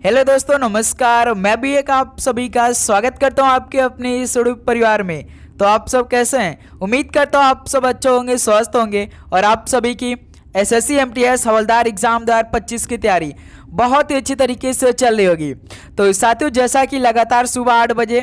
Hello दोस्तों, नमस्कार। मैं भी एक आप सभी का स्वागत करता हूं आपके अपने इस यूट्यूब परिवार में। तो आप सब कैसे हैं? उम्मीद करता हूं आप सब अच्छे होंगे, स्वस्थ होंगे और आप सभी की एसएससी एमटीएस हवलदार एग्जाम 2025 की तैयारी बहुत ही अच्छी तरीके से चल रही होगी। तो साथियों, जैसा कि लगातार सुबह 8 बजे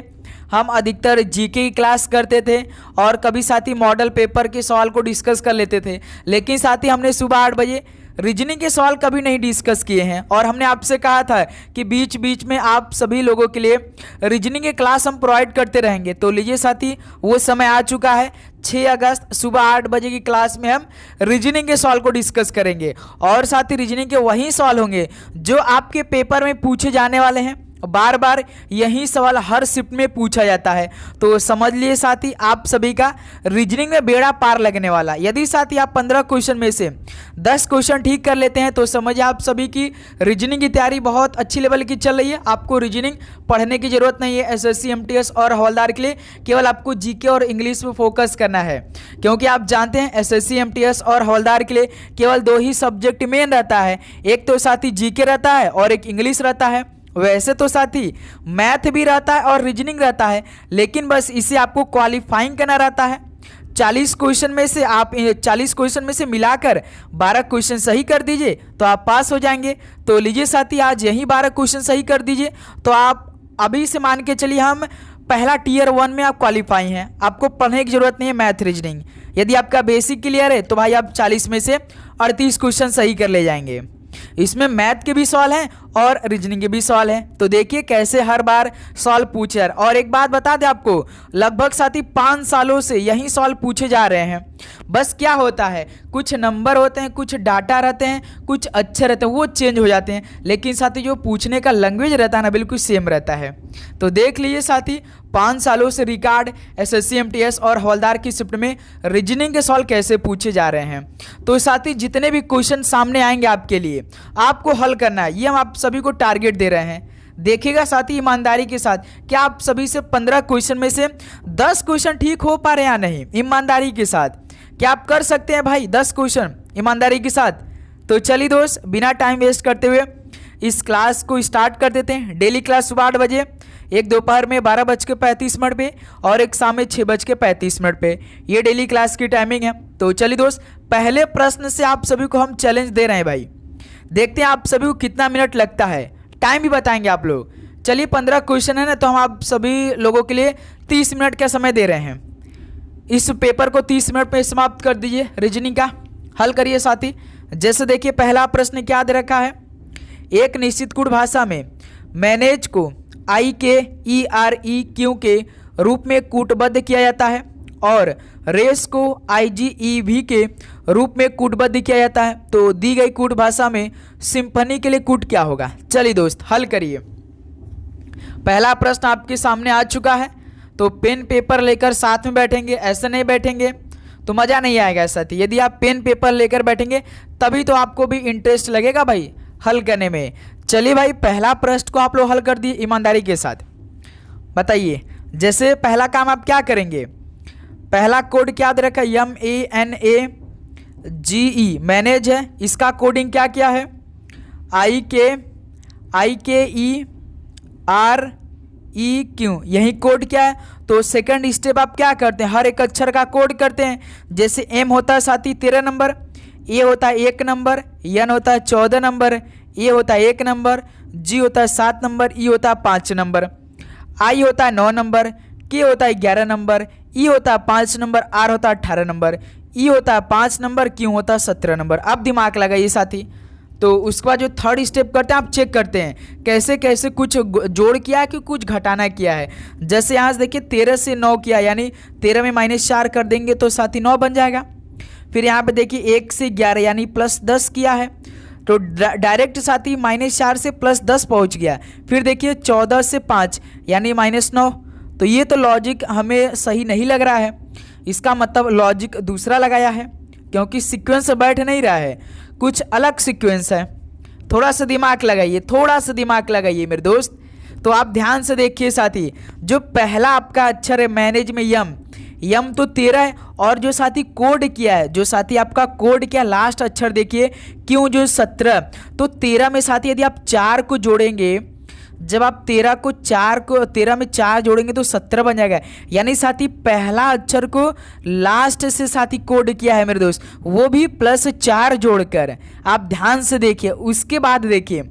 हम अधिकतर जीके की क्लास करते थे और कभी साथ ही मॉडल पेपर के सवाल को डिस्कस कर लेते थे, लेकिन साथ ही हमने सुबह 8 बजे रीजनिंग के सवाल कभी नहीं डिस्कस किए हैं। और हमने आपसे कहा था कि बीच बीच में आप सभी लोगों के लिए रीजनिंग के क्लास हम प्रोवाइड करते रहेंगे। तो लीजिए साथी, वो समय आ चुका है। 6 अगस्त सुबह 8 बजे की क्लास में हम रीजनिंग के सवाल को डिस्कस करेंगे और साथ ही रीजनिंग के वही सवाल होंगे जो आपके पेपर में पूछे जाने वाले हैं। बार बार यही सवाल हर शिफ्ट में पूछा जाता है। तो समझ लिए साथी, आप सभी का रीजनिंग में बेड़ा पार लगने वाला। यदि साथी आप 15 क्वेश्चन में से 10 क्वेश्चन ठीक कर लेते हैं तो समझिए आप सभी की रीजनिंग की तैयारी बहुत अच्छी लेवल की चल रही है। आपको रीजनिंग पढ़ने की जरूरत नहीं है। एसएससी एमटीएस और हवलदार के लिए केवल आपको जीके और इंग्लिश में फोकस करना है, क्योंकि आप जानते हैं एसएससी एमटीएस और हवलदार के लिए केवल 2 ही सब्जेक्ट मेन रहता है। एक तो साथी जीके रहता है और एक इंग्लिश रहता है। वैसे तो साथी मैथ भी रहता है और रीजनिंग रहता है, लेकिन बस इसे आपको क्वालिफाइंग करना रहता है। 40 क्वेश्चन में से आप 40 क्वेश्चन में से मिलाकर 12 क्वेश्चन सही कर दीजिए तो आप पास हो जाएंगे। तो लीजिए साथी, आज यही 12 क्वेश्चन सही कर दीजिए तो आप अभी से मान के चलिए हम पहला टियर 1 में आप क्वालिफाई हैं। आपको पढ़ने की जरूरत नहीं है मैथ रीजनिंग। यदि आपका बेसिक क्लियर है तो भाई आप 40 में से 38 क्वेश्चन सही कर ले जाएंगे। इसमें मैथ के भी सवाल हैं और रीजनिंग के भी सवाल हैं। तो देखिए कैसे हर बार सवाल पूछे। और एक बात बता दें आपको, लगभग साथी 5 सालों से यही सवाल पूछे जा रहे हैं। बस क्या होता है, कुछ नंबर होते हैं, कुछ डाटा रहते हैं, कुछ अच्छे रहते हैं, वो चेंज हो जाते हैं, लेकिन साथी जो पूछने का लैंग्वेज रहता है ना, बिल्कुल सेम रहता है। तो देख लीजिए साथी, 5 सालों से रिकॉर्ड एसएससी एमटीएस और हवलदार की शिफ्ट में रीजनिंग के सवाल कैसे पूछे जा रहे हैं। तो साथी जितने भी क्वेश्चन सामने आएंगे आपके लिए आपको हल करना है, ये हम आप सभी को टारगेट दे रहे हैं। देखिएगा साथी ईमानदारी के साथ, क्या आप सभी से 15 क्वेश्चन में से 10 क्वेश्चन ठीक हो पा रहे हैं या नहीं। ईमानदारी के साथ क्या आप कर सकते हैं भाई 10 क्वेश्चन ईमानदारी के साथ? तो चलिए दोस्त, बिना टाइम वेस्ट करते हुए इस क्लास को स्टार्ट कर देते हैं। डेली क्लास सुबह 8 बजे, एक दोपहर में 12:35 पे और एक शाम में 6:35 पे, ये डेली क्लास की टाइमिंग है। तो चलिए दोस्त, पहले प्रश्न से आप सभी को हम चैलेंज दे रहे हैं भाई। देखते हैं आप सभी को कितना मिनट लगता है, टाइम भी बताएंगे आप लोग। चलिए 15 क्वेश्चन है ना, तो हम आप सभी लोगों के लिए 30 मिनट का समय दे रहे हैं। इस पेपर को 30 मिनट में समाप्त कर दीजिए। रीजनिंग का हल करिए साथी। जैसे देखिए पहला प्रश्न क्या दे रखा है, एक निश्चित कूट भाषा में मैनेज को IKEREQ के रूप में कूटबद्ध किया जाता है और रेस को IGEV के रूप में कूटबद्ध किया जाता है। तो दी गई कूट भाषा में सिंफनी के लिए कूट क्या होगा? चलिए दोस्त हल करिए। पहला प्रश्न आपके सामने आ चुका है। तो पेन पेपर लेकर साथ में बैठेंगे, ऐसे नहीं बैठेंगे तो मज़ा नहीं आएगा साथी। यदि आप पेन पेपर लेकर बैठेंगे तभी तो आपको भी इंटरेस्ट लगेगा भाई हल करने में। चलिए भाई, पहला प्रश्न को आप लोग हल कर दिए ईमानदारी के साथ। बताइए, जैसे पहला काम आप क्या करेंगे, पहला कोड क्या दे रखा है, MANAGE मैनेज है। इसका कोडिंग क्या क्या है, IKEREQ, यही कोड क्या है। तो सेकंड स्टेप आप क्या करते हैं, हर एक अक्षर का कोड करते हैं। जैसे M होता है साथी 13 नंबर, A होता है 1 नंबर, N होता है 14 नंबर, A होता है 1 नंबर, G होता है 7 नंबर, E होता है 5 नंबर, I होता है 9 नंबर, K होता है 11 नंबर, E होता है 5 नंबर, R होता है 18 नंबर, E होता है 5 नंबर, Q होता है 17 नंबर। अब दिमाग लगाइए साथी। तो उसके बाद जो थर्ड स्टेप करते हैं आप चेक करते हैं कैसे कैसे कुछ जोड़ किया है कि कुछ घटाना किया है। जैसे यहाँ से देखिए 13 से 9 किया, यानी 13 में -4 कर देंगे तो साथी 9 बन जाएगा। फिर यहाँ पे देखिए 1 से 11 यानी +10 किया है, तो डायरेक्ट साथी -4 से +10 पहुँच गया। फिर देखिए 14 से 5 यानी -9। तो ये तो लॉजिक हमें सही नहीं लग रहा है, इसका मतलब लॉजिक दूसरा लगाया है, क्योंकि सीक्वेंस बैठ नहीं रहा है, कुछ अलग सीक्वेंस है। थोड़ा सा दिमाग लगाइए, थोड़ा सा दिमाग लगाइए मेरे दोस्त। तो आप ध्यान से देखिए साथी, जो पहला आपका अक्षर है मैनेज में यम तो 13 है, और जो साथी कोड किया है, जो साथी आपका कोड किया लास्ट अक्षर देखिए क्यों जो 17, तो 13 में साथी यदि आप 4 को जोड़ेंगे जब आप 13 में 4 जोड़ेंगे तो 17 बन जाएगा। यानी साथी पहला अक्षर को लास्ट से साथी कोड किया है मेरे दोस्त, वो भी +4 जोड़कर। आप ध्यान से देखिए, उसके बाद देखिए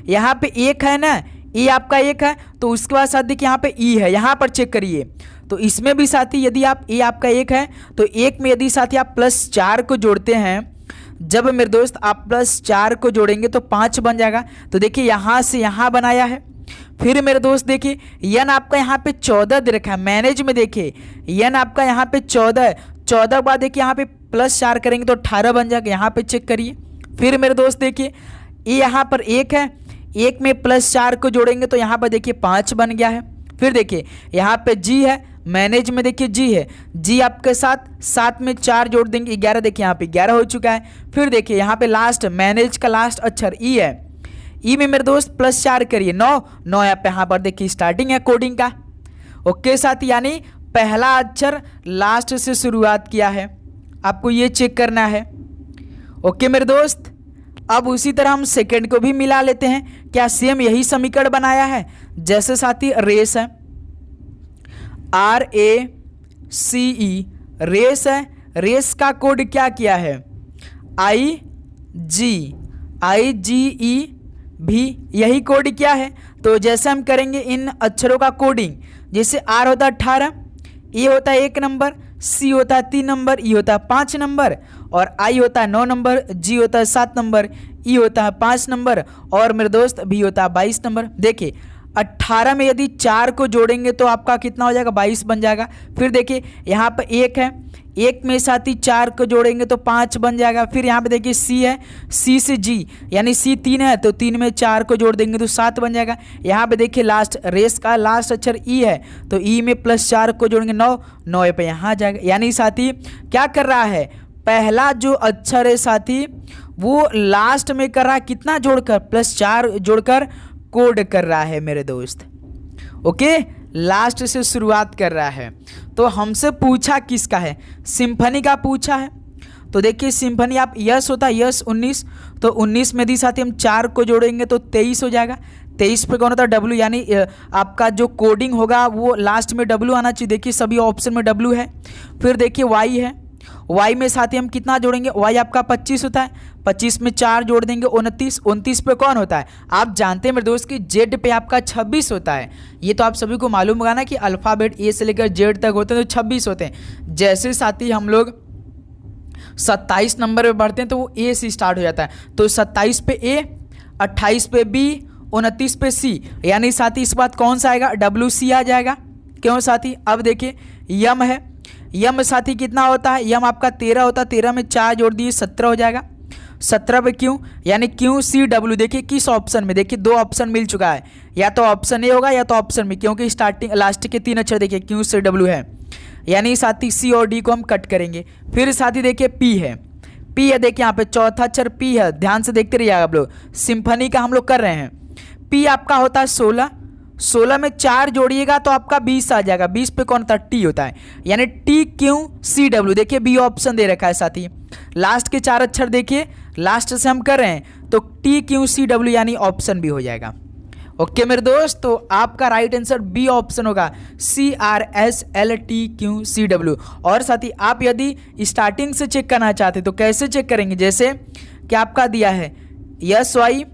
यहाँ पे 1 है ना, ये आपका 1 है, तो उसके बाद साथ देखिए यहाँ पे ई है, यहाँ पर चेक करिए। तो इसमें भी साथी यदि आप ये आपका 1 है तो 1 में यदि साथी आप +4 को जोड़ते हैं, जब मेरे दोस्त आप +4 को जोड़ेंगे तो 5 बन जाएगा। तो देखिए यहाँ से यहाँ बनाया है। फिर मेरे दोस्त देखिए यन आपका यहाँ पे 14 दे रखा है, मैनेज में देखिए यन आपका यहाँ पे 14 है, 14 के बाद देखिए यहाँ पे +4 करेंगे तो 18 बन जाएगा, यहाँ पे चेक करिए। फिर मेरे दोस्त देखिए ये यहाँ पर 1 है, 1 में +4 को जोड़ेंगे तो यहाँ पर देखिए 5 बन गया है। फिर देखिए यहाँ पे जी है, मैनेज में देखिए जी है, जी आपके साथ 7 में 4 जोड़ देंगे 11, देखिए यहाँ पे 11 हो चुका है। फिर देखिए यहाँ पे लास्ट मैनेज का लास्ट अक्षर ई है, ई में मेरे दोस्त +4 करिए 9 यहाँ पर देखिए स्टार्टिंग है कोडिंग का। ओके साथ, यानी पहला अक्षर लास्ट से शुरुआत किया है, आपको ये चेक करना है। ओके मेरे दोस्त, अब उसी तरह हम सेकंड को भी मिला लेते हैं। क्या सेम यही समीकरण बनाया है? जैसे साथी रेस है, RACE रेस है, रेस का कोड क्या किया है? IGE भी यही कोड क्या है। तो जैसे हम करेंगे इन अक्षरों का कोडिंग, जैसे R होता है 18, E होता है 1 नंबर, C होता है 3 नंबर, E होता है 5 नंबर, और I होता है 9 नंबर, G होता है 7 नंबर, E होता है 5 नंबर, और मेरे दोस्त B होता है 22 नंबर। देखिए 18 में यदि 4 को जोड़ेंगे तो आपका कितना हो जाएगा? 22 बन जाएगा। फिर देखिए यहाँ पर 1 है, 1 में साथ ही 4 को जोड़ेंगे तो 5 बन जाएगा। फिर यहाँ पे देखिए C है, C से G यानी C 3 है तो 3 में 4 को जोड़ देंगे तो 7 बन जाएगा। यहाँ पे देखिए लास्ट रेस का लास्ट अक्षर E है तो E में +4 को जोड़ेंगे 9 पे यहाँ आ जाएगा। यानी साथी क्या कर रहा है? पहला जो अक्षर है साथी वो लास्ट में कर रहा है कितना जोड़कर? +4 जोड़कर कोड कर रहा है मेरे दोस्त। ओके, लास्ट से शुरुआत कर रहा है। तो हमसे पूछा किसका है? सिम्फनी का पूछा है। तो देखिए सिम्फनी आप यस होता है, यस 19, तो 19 में यदि साथी हम 4 को जोड़ेंगे तो 23 हो जाएगा। 23 पे कौन होता है? W, यानी आपका जो कोडिंग होगा वो लास्ट में W आना चाहिए। देखिए सभी ऑप्शन में W है। फिर देखिए Y है, Y में साथ ही हम कितना जोड़ेंगे? Y आपका 25 होता है, 25 में 4 जोड़ देंगे 29, 29 पे कौन होता है? आप जानते हैं मेरे दोस्त कि Z पे आपका 26 होता है। ये तो आप सभी को मालूम होगा ना कि अल्फ़ाबेट A से लेकर Z तक होते हैं तो 26 होते हैं। जैसे साथी हम लोग 27 नंबर पे बढ़ते हैं तो वो A से स्टार्ट हो जाता है, तो 27 पे A, 28 पे B, 29 पे C, यानी साथी इस बात कौन सा आएगा? WC आ जाएगा। क्यों साथी? अब देखिए यम है, यम साथी कितना होता है? यम आपका 13 होता है, 13 में 4 जोड़ दिए 17 हो जाएगा। 17 पे क्यों, यानी QCW। देखिए किस ऑप्शन में? देखिए 2 ऑप्शन मिल चुका है, या तो ऑप्शन ए होगा या तो ऑप्शन में, क्योंकि स्टार्टिंग लास्ट के 3 अक्षर देखिए QCW है, यानी साथी C और D को हम कट करेंगे। फिर साथी देखिए P है, P है, देखिए यहाँ पे चौथा अक्षर P है, ध्यान से देखते रहिएगा आप लोग, सिम्फनी का हम लोग कर रहे हैं। P आपका होता है 16, 16 में 4 जोड़िएगा तो आपका 20 आ जाएगा। 20 पे कौन होता है? T होता है, यानी TQCW। देखिए B ऑप्शन दे रखा है साथी। लास्ट के 4 अक्षर देखिए, लास्ट से हम कर रहे हैं तो TQCW यानी ऑप्शन भी हो जाएगा। ओके मेरे दोस्त, तो आपका राइट आंसर बी ऑप्शन होगा, CRSLTQCW। और साथी आप यदि स्टार्टिंग से चेक करना चाहते तो कैसे चेक करेंगे? जैसे कि आपका दिया है SY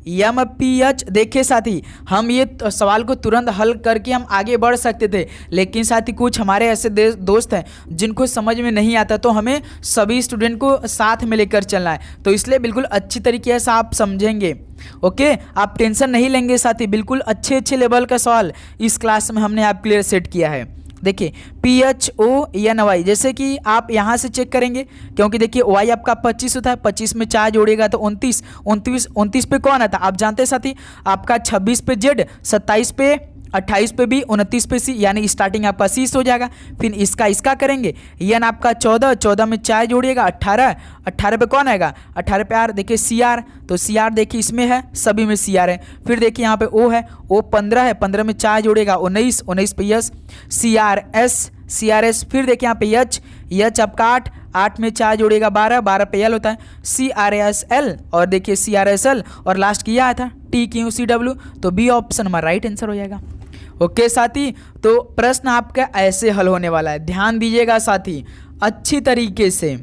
MPH। देखिए साथी हम ये सवाल को तुरंत हल करके हम आगे बढ़ सकते थे, लेकिन साथी कुछ हमारे ऐसे दोस्त हैं जिनको समझ में नहीं आता, तो हमें सभी स्टूडेंट को साथ में लेकर चलना है, तो इसलिए बिल्कुल अच्छी तरीके से आप समझेंगे। ओके, आप टेंशन नहीं लेंगे साथी, बिल्कुल अच्छे लेवल का सवाल इस क्लास में हमने आप क्लियर सेट किया है। देखिए PHONY, जैसे कि आप यहाँ से चेक करेंगे, क्योंकि देखिए Y आपका 25 होता है, 25 में 4 जोड़ेगा तो 29 पे कौन आता है? आप जानते हैं साथी, आपका 26 पे Z, 27 पे 28 पे B, 29 पे C, यानी स्टार्टिंग आपका C से हो जाएगा। फिर इसका करेंगे, यन आपका 14 में 4 जोड़िएगा 18 पे कौन आएगा? 18 पे R, देखिए CR, तो CR देखिए इसमें है, सभी में CR है। फिर देखिए यहाँ पे O है, O 15 है, 15 में 4 जोड़ेगा 19 पे यस, CRS। फिर देखिए यहाँ पे H आपका 8 में 4 जोड़ेगा 12, 12 पे L होता है, CRSL, और देखिए CRSL और लास्ट किया आया था TQCW, तो बी ऑप्शन हमारा राइट आंसर हो जाएगा। ओके साथी, तो प्रश्न आपका ऐसे हल होने वाला है, ध्यान दीजिएगा साथी अच्छी तरीके से।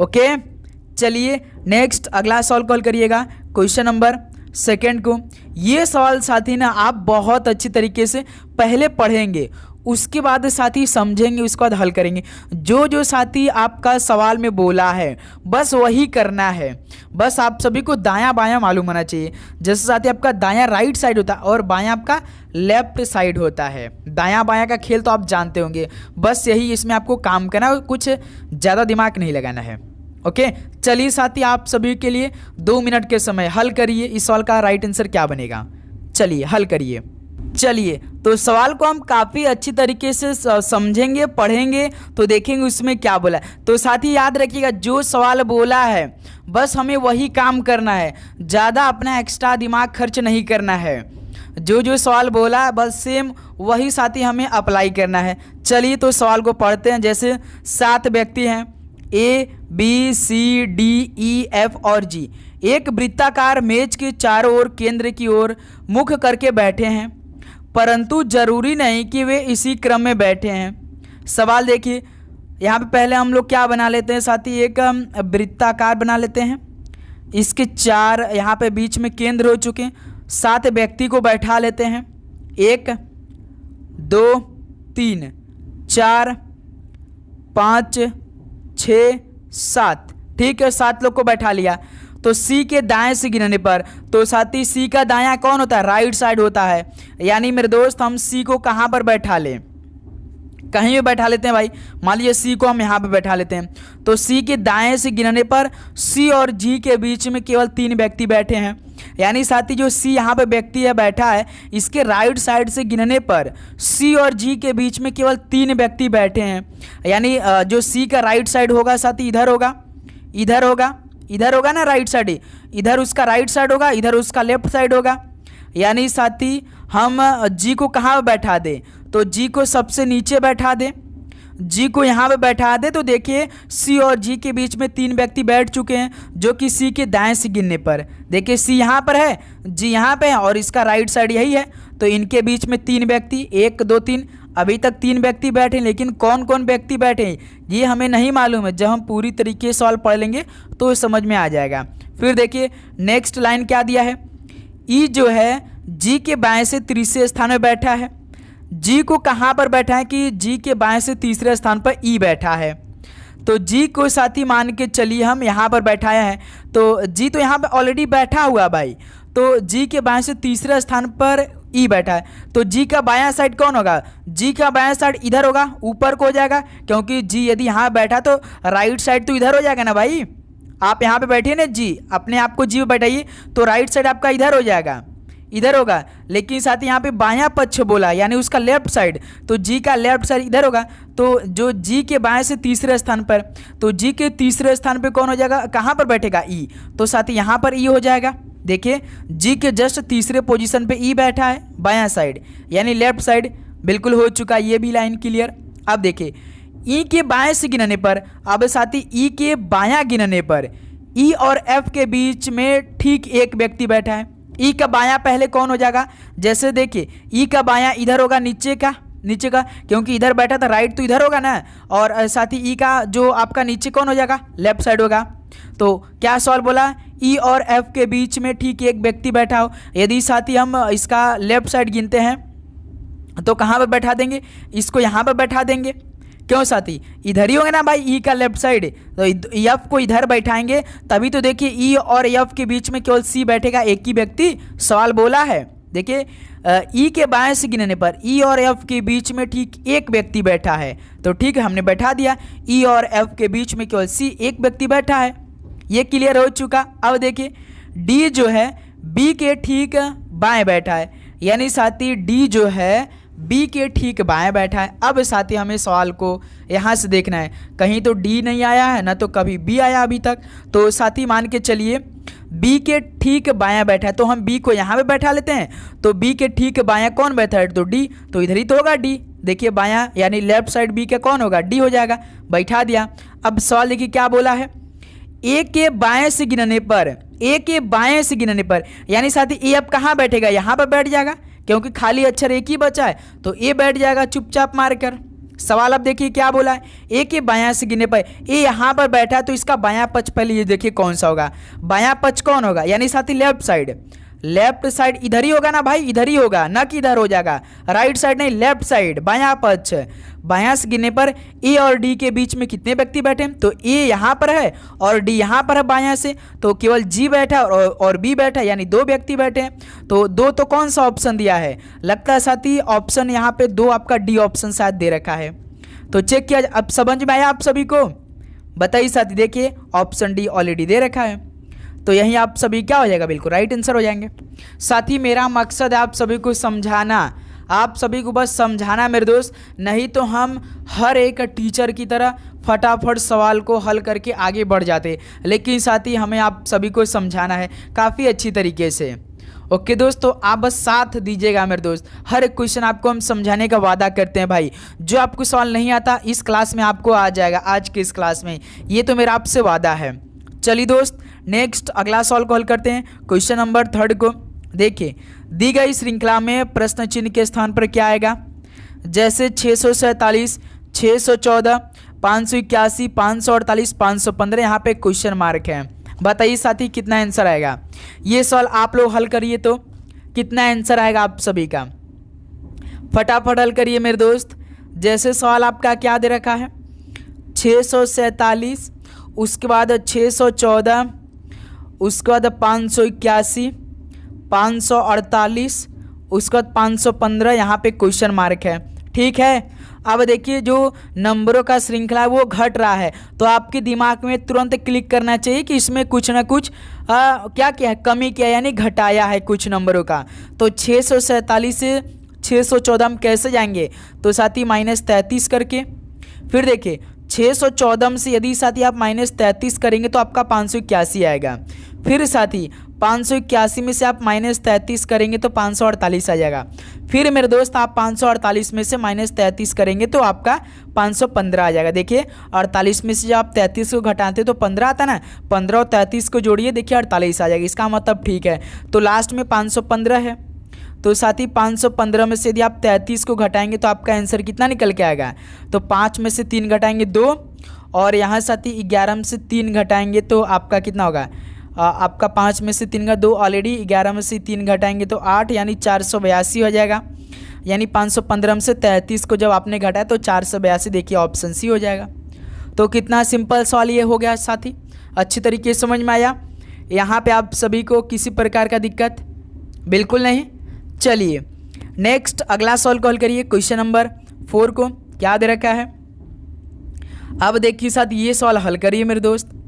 ओके चलिए नेक्स्ट अगला सवाल कॉल करिएगा, क्वेश्चन नंबर 2 को। ये सवाल साथी ना आप बहुत अच्छी तरीके से पहले पढ़ेंगे, उसके बाद साथी समझेंगे, उसके बाद हल करेंगे। जो जो साथी आपका सवाल में बोला है बस वही करना है, बस आप सभी को दायां बायां मालूम होना चाहिए। जैसे साथी आपका दायां राइट साइड होता है और बायां आपका लेफ्ट साइड होता है, दायां बायां का खेल तो आप जानते होंगे, बस यही इसमें आपको काम करना है, कुछ ज़्यादा दिमाग नहीं लगाना है। ओके चलिए साथी आप सभी के लिए 2 मिनट के समय हल करिए, इस सवाल का राइट आंसर क्या बनेगा, चलिए हल करिए। चलिए तो सवाल को हम काफ़ी अच्छी तरीके से समझेंगे, पढ़ेंगे तो देखेंगे उसमें क्या बोला है। तो साथी याद रखिएगा जो सवाल बोला है बस हमें वही काम करना है, ज़्यादा अपना एक्स्ट्रा दिमाग खर्च नहीं करना है। जो जो सवाल बोला है बस सेम वही साथी हमें अप्लाई करना है। चलिए तो सवाल को पढ़ते हैं। जैसे 7 व्यक्ति हैं ABCDEF और G, एक वृत्ताकार मेज के चारों ओर केंद्र की ओर मुख करके बैठे हैं, परंतु जरूरी नहीं कि वे इसी क्रम में बैठे हैं। सवाल देखिए, यहाँ पे पहले हम लोग क्या बना लेते हैं साथी, एक वृत्ताकार बना लेते हैं, इसके 4 यहाँ पे बीच में केंद्र हो चुके हैं। 7 व्यक्ति को बैठा लेते हैं, 1 2 3 4 5 6 7, ठीक है 7 लोग को बैठा लिया। तो सी के दाएं से गिनने पर, तो साथी सी का दायां कौन होता है, राइट साइड होता है। यानी मेरे दोस्त हम सी को कहाँ पर बैठा लें, कहीं भी बैठा लेते हैं भाई। मान लीजिए सी को हम यहाँ पे बैठा लेते हैं, तो सी के दाएं से गिनने पर सी और जी के बीच में केवल 3 व्यक्ति बैठे हैं। यानी साथी जो सी यहाँ पे व्यक्ति है बैठा है, इसके राइट साइड से गिनने पर सी और जी के बीच में केवल 3 व्यक्ति बैठे हैं। यानी जो सी का राइट साइड होगा साथी इधर होगा, इधर होगा, इधर होगा ना राइट साइड, इधर उसका राइट साइड होगा, इधर उसका लेफ्ट साइड होगा। यानी साथी हम जी को कहाँ पे बैठा दें, तो जी को सबसे नीचे बैठा दें, जी को यहाँ पे बैठा दे। तो देखिए सी और जी के बीच में 3 व्यक्ति बैठ चुके हैं, जो कि सी के दाएं से गिनने पर, देखिए सी यहाँ पर है, जी यहाँ पे है और इसका राइट साइड यही है, तो इनके बीच में 3 व्यक्ति, 1 2 3, अभी तक 3 व्यक्ति बैठे, लेकिन कौन कौन व्यक्ति बैठे ये हमें नहीं मालूम है। जब हम पूरी तरीके से सवाल पढ़ लेंगे तो समझ में आ जाएगा। फिर देखिए नेक्स्ट लाइन क्या दिया है, ई जो है जी के बाएं से तीसरे स्थान में बैठा है। जी को कहाँ पर बैठा है कि जी के बाएं से तीसरे स्थान पर ई बैठा है, तो जी को साथी मान के चलिए हम यहाँ पर बैठाया है, तो जी तो यहाँ पर ऑलरेडी बैठा हुआ भाई, तो जी के बाएं से तीसरे स्थान पर ई बैठा है। तो जी का बायां साइड कौन होगा, जी का बायां साइड इधर होगा, ऊपर को हो जाएगा, क्योंकि जी यदि यहाँ बैठा तो राइट साइड तो इधर हो जाएगा ना भाई। आप यहाँ पे बैठिए ना जी, अपने आप को जी पे बैठाइए तो राइट साइड आपका इधर हो जाएगा, इधर होगा। लेकिन साथ ही यहाँ पे बायां पक्ष बोला यानी उसका लेफ्ट साइड, तो जी का लेफ्ट साइड इधर होगा। तो जो जी के बाएं से तीसरे स्थान पर, तो जी के तीसरे स्थान पे कौन हो जाएगा, कहाँ पर बैठेगा ई, तो साथ ही यहाँ पर ई हो जाएगा। देखिए जी के जस्ट तीसरे पोजीशन पे ई बैठा है बायां साइड, यानी लेफ्ट साइड बिल्कुल हो चुका, ये भी लाइन क्लियर। अब देखिए ई के बाएं से गिनने पर, अब साथी ई के बायां गिनने पर ई और एफ के बीच में ठीक एक व्यक्ति बैठा है। ई का बायां पहले कौन हो जाएगा, जैसे देखिए ई का बायां इधर होगा, नीचे का क्योंकि इधर बैठा था, राइट तो इधर होगा ना, और साथ ही ई का जो आपका नीचे कौन हो जाएगा, लेफ्ट साइड होगा। तो क्या सवाल बोला, ई और एफ के बीच में ठीक एक व्यक्ति बैठा हो। यदि साथी हम इसका लेफ्ट साइड गिनते हैं तो कहाँ पर बैठा देंगे, इसको यहाँ पर बैठा देंगे, क्यों साथी इधर ही होगा ना भाई ई का लेफ्ट साइड, तो एफ को इधर बैठाएंगे, तभी तो देखिए ई और एफ के बीच में केवल सी बैठेगा, एक ही व्यक्ति सवाल बोला है। देखिए ई के बाएं से गिनने पर ई और एफ के बीच में ठीक एक व्यक्ति बैठा है, तो ठीक है हमने बैठा दिया, ई और एफ के बीच में केवल सी एक व्यक्ति बैठा है, ये क्लियर हो चुका। अब देखिए डी जो है बी के ठीक बाएं बैठा है, यानी साथी डी जो है बी के ठीक बाएं बैठा है। अब साथी हमें सवाल को यहाँ से देखना है, कहीं तो डी नहीं आया है ना तो कभी बी आया अभी तक। तो साथी मान के चलिए बी के ठीक बायां बैठा है, तो हम बी को यहाँ पे बैठा लेते हैं। तो बी के ठीक बायां कौन बैठा है, तो डी, तो इधर ही तो होगा डी। देखिए बायां यानी लेफ्ट साइड बी के कौन होगा, डी हो जाएगा, बैठा दिया। अब सवाल देखिए क्या बोला है, ए के बाएं से गिनने पर, ए के बाएं से गिनने पर, यानी साथी ए अब कहाँ बैठेगा, यहाँ पर बैठ जाएगा, क्योंकि खाली अक्षर एक ही बचा है, तो ए बैठ जाएगा चुपचाप मारकर। सवाल अब देखिए क्या बोला है, ए के बायां से गिनने पर, ए यहाँ पर बैठा है तो इसका बायां पक्ष पहले ये देखिए कौन सा होगा, बायां पक्ष कौन होगा, यानी साथी लेफ्ट साइड। लेफ्ट साइड इधर ही होगा ना भाई, इधर ही होगा ना कि इधर हो जाएगा, राइट साइड नहीं, लेफ्ट साइड बायां पक्ष। बायां से गिनने पर ए और डी के बीच में कितने व्यक्ति बैठे, तो ए यहाँ पर है और डी यहाँ पर है बायां से, तो केवल जी बैठा और बी बैठा, यानी दो व्यक्ति बैठे। तो दो तो कौन सा ऑप्शन दिया है, लगता है साथी ऑप्शन यहाँ पे दो आपका डी ऑप्शन शायद दे रखा है। तो चेक किया, अब समझ में आया आप सभी को, बताइए साथी। देखिए ऑप्शन डी ऑलरेडी दे रखा है, तो यहीं आप सभी क्या हो जाएगा, बिल्कुल राइट आंसर हो जाएंगे। साथी मेरा मकसद है आप सभी को समझाना, आप सभी को बस समझाना मेरे दोस्त, नहीं तो हम हर एक टीचर की तरह फटाफट सवाल को हल करके आगे बढ़ जाते, लेकिन साथी हमें आप सभी को समझाना है काफ़ी अच्छी तरीके से। ओके दोस्तों, आप बस साथ दीजिएगा मेरे दोस्त, हर एक क्वेश्चन आपको हम समझाने का वादा करते हैं भाई। जो आपको सवाल नहीं आता इस क्लास में आपको आ जाएगा, आज के इस क्लास में, ये तो मेरा आपसे वादा है। चलिए दोस्त नेक्स्ट अगला सवाल को हल करते हैं, क्वेश्चन नंबर 3 को। देखिए दी गई श्रृंखला में प्रश्न चिन्ह के स्थान पर क्या आएगा, जैसे 647, 614, 581, 548, 515, यहाँ पे क्वेश्चन मार्क है। बताइए साथी कितना आंसर आएगा, ये सवाल आप लोग हल करिए तो कितना आंसर आएगा आप सभी का, फटाफट हल करिए मेरे दोस्त। जैसे सवाल आपका क्या दे रखा है, 647, उसके बाद 614, उसके बाद 581, 548, उसके बाद 515, यहाँ पे क्वेश्चन मार्क है। ठीक है, अब देखिए जो नंबरों का श्रृंखला है वो घट रहा है, तो आपके दिमाग में तुरंत क्लिक करना चाहिए कि इसमें कुछ ना कुछ क्या किया है, कमी किया है, यानी घटाया है कुछ नंबरों का। तो 647 से 614 हम कैसे जाएंगे, तो साथी -33 करके, फिर देखिए 614 से यदि साथी आप -33 करेंगे तो आपका 581 आएगा। फिर साथी 581 में से आप -33 करेंगे तो 548 आ जाएगा। फिर मेरे दोस्त आप 548 में से -33 करेंगे तो आपका 515 आ जाएगा। देखिए 48 में से जब आप 33 को घटाते तो 15 आता ना, 15 और 33 को जोड़िए, देखिए 48 आ जाएगा। इसका मतलब ठीक है, तो लास्ट में 515 है, तो साथी 515 में से यदि आप 33 को घटाएंगे तो आपका आंसर कितना निकल के आएगा, तो 5 में से 3 घटाएंगे 2, और यहाँ साथी 11 में से 3 घटाएंगे तो आपका कितना होगा, आपका 5 में से 3 का 2 ऑलरेडी, 11 में से 3 घटाएंगे तो 8, यानी 482 हो जाएगा। यानी 515 में से 33 को जब आपने घटाया तो 482, देखिए ऑप्शन सी हो जाएगा। तो कितना सिंपल सवाल ये हो गया साथी, अच्छी तरीके से समझ में आया। यहाँ पे आप सभी को किसी प्रकार का दिक्कत बिल्कुल नहीं। चलिए नेक्स्ट अगला सवाल को हल करिए, क्वेश्चन नंबर 4 को क्या दे रखा है। अब देखिए साथ ये सवाल हल करिए मेरे दोस्त।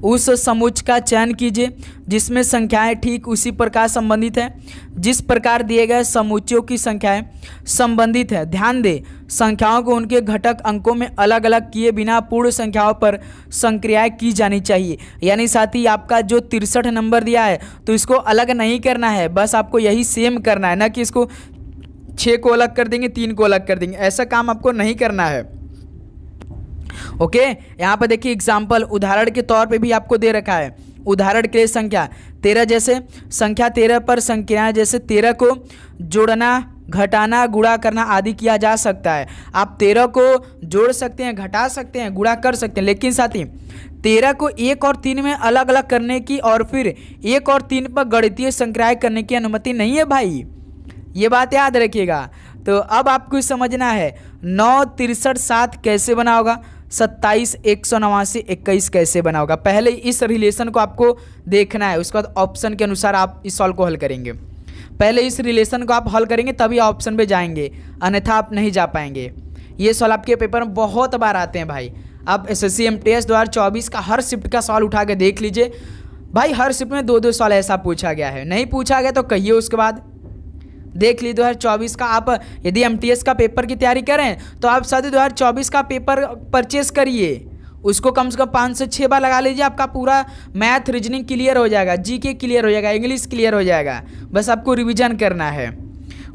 उस समुच्चय का चयन कीजिए जिसमें संख्याएं ठीक उसी प्रकार संबंधित है जिस प्रकार दिए गए समुच्चयों की संख्याएं संबंधित है। ध्यान दें, संख्याओं को उनके घटक अंकों में अलग अलग किए बिना पूर्ण संख्याओं पर संक्रियाएं की जानी चाहिए। यानी साथ ही आपका जो 63 नंबर दिया है तो इसको अलग नहीं करना है, बस आपको यही सेम करना है, ना कि इसको 6 को अलग कर देंगे 3 को अलग कर देंगे, ऐसा काम आपको नहीं करना है। ओके, यहाँ पर देखिए एग्जाम्पल उदाहरण के तौर पे भी आपको दे रखा है। उदाहरण के लिए संख्या 13, जैसे संख्या 13 पर संख्याएं जैसे 13 को जोड़ना, घटाना, गुणा करना आदि किया जा सकता है। आप 13 को जोड़ सकते हैं, घटा सकते हैं, गुणा कर सकते हैं, लेकिन साथ ही 13 को 1 और 3 में अलग अलग करने की और फिर 1 और 3 पर गणितीय संक्रियाएं करने की अनुमति नहीं है भाई, ये बात याद रखिएगा। तो अब आपको समझना है 9 63 7 कैसे बना होगा, 27 189 21 कैसे बना होगा। पहले इस रिलेशन को आपको देखना है, उसके बाद ऑप्शन के अनुसार आप इस सवाल को हल करेंगे। पहले इस रिलेशन को आप हल करेंगे तभी ऑप्शन पे जाएंगे, अन्यथा आप नहीं जा पाएंगे। ये सवाल आपके पेपर में बहुत बार आते हैं भाई। आप SSC MTS 2024 का हर शिफ्ट का सवाल उठा के देख लीजिए भाई, हर शिफ्ट में 2-2 सवाल ऐसा पूछा गया है। नहीं पूछा गया तो कहिए उसके बाद। देख ली 2024 का। आप यदि एमटीएस का पेपर की तैयारी करें तो आप साथ ही 2024 का पेपर परचेस करिए, उसको कम से कम 5 से 6 बार लगा लीजिए, आपका पूरा मैथ रीजनिंग क्लियर हो जाएगा, जीके क्लियर हो जाएगा, इंग्लिश क्लियर हो जाएगा, बस आपको रिवीजन करना है।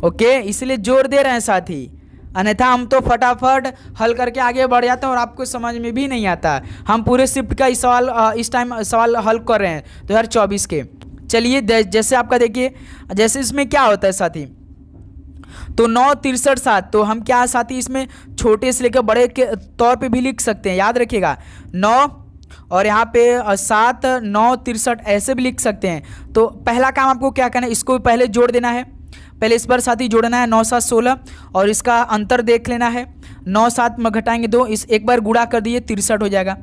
ओके, इसलिए जोर दे रहे हैं साथी, अन्यथा हम तो फटाफट हल करके आगे बढ़ जाते हैं और आपको समझ में भी नहीं आता। हम पूरे शिफ्ट का इस टाइम सवाल हल कर रहे हैं 2024 के। चलिए जैसे आपका देखिए, जैसे इसमें क्या होता है साथी, तो 9 63 7, तो हम क्या साथी इसमें छोटे से लेकर बड़े के तौर पे भी लिख सकते हैं, याद रखिएगा 9 और यहाँ पे 7 9 63 ऐसे भी लिख सकते हैं। तो पहला काम आपको क्या करना है, इसको पहले जोड़ देना है, पहले इस पर साथी जोड़ना है 9 7 16 और इसका अंतर देख लेना है। 9 7 में घटाएंगे 2, इस एक बार गुणा कर दिए 63 हो जाएगा,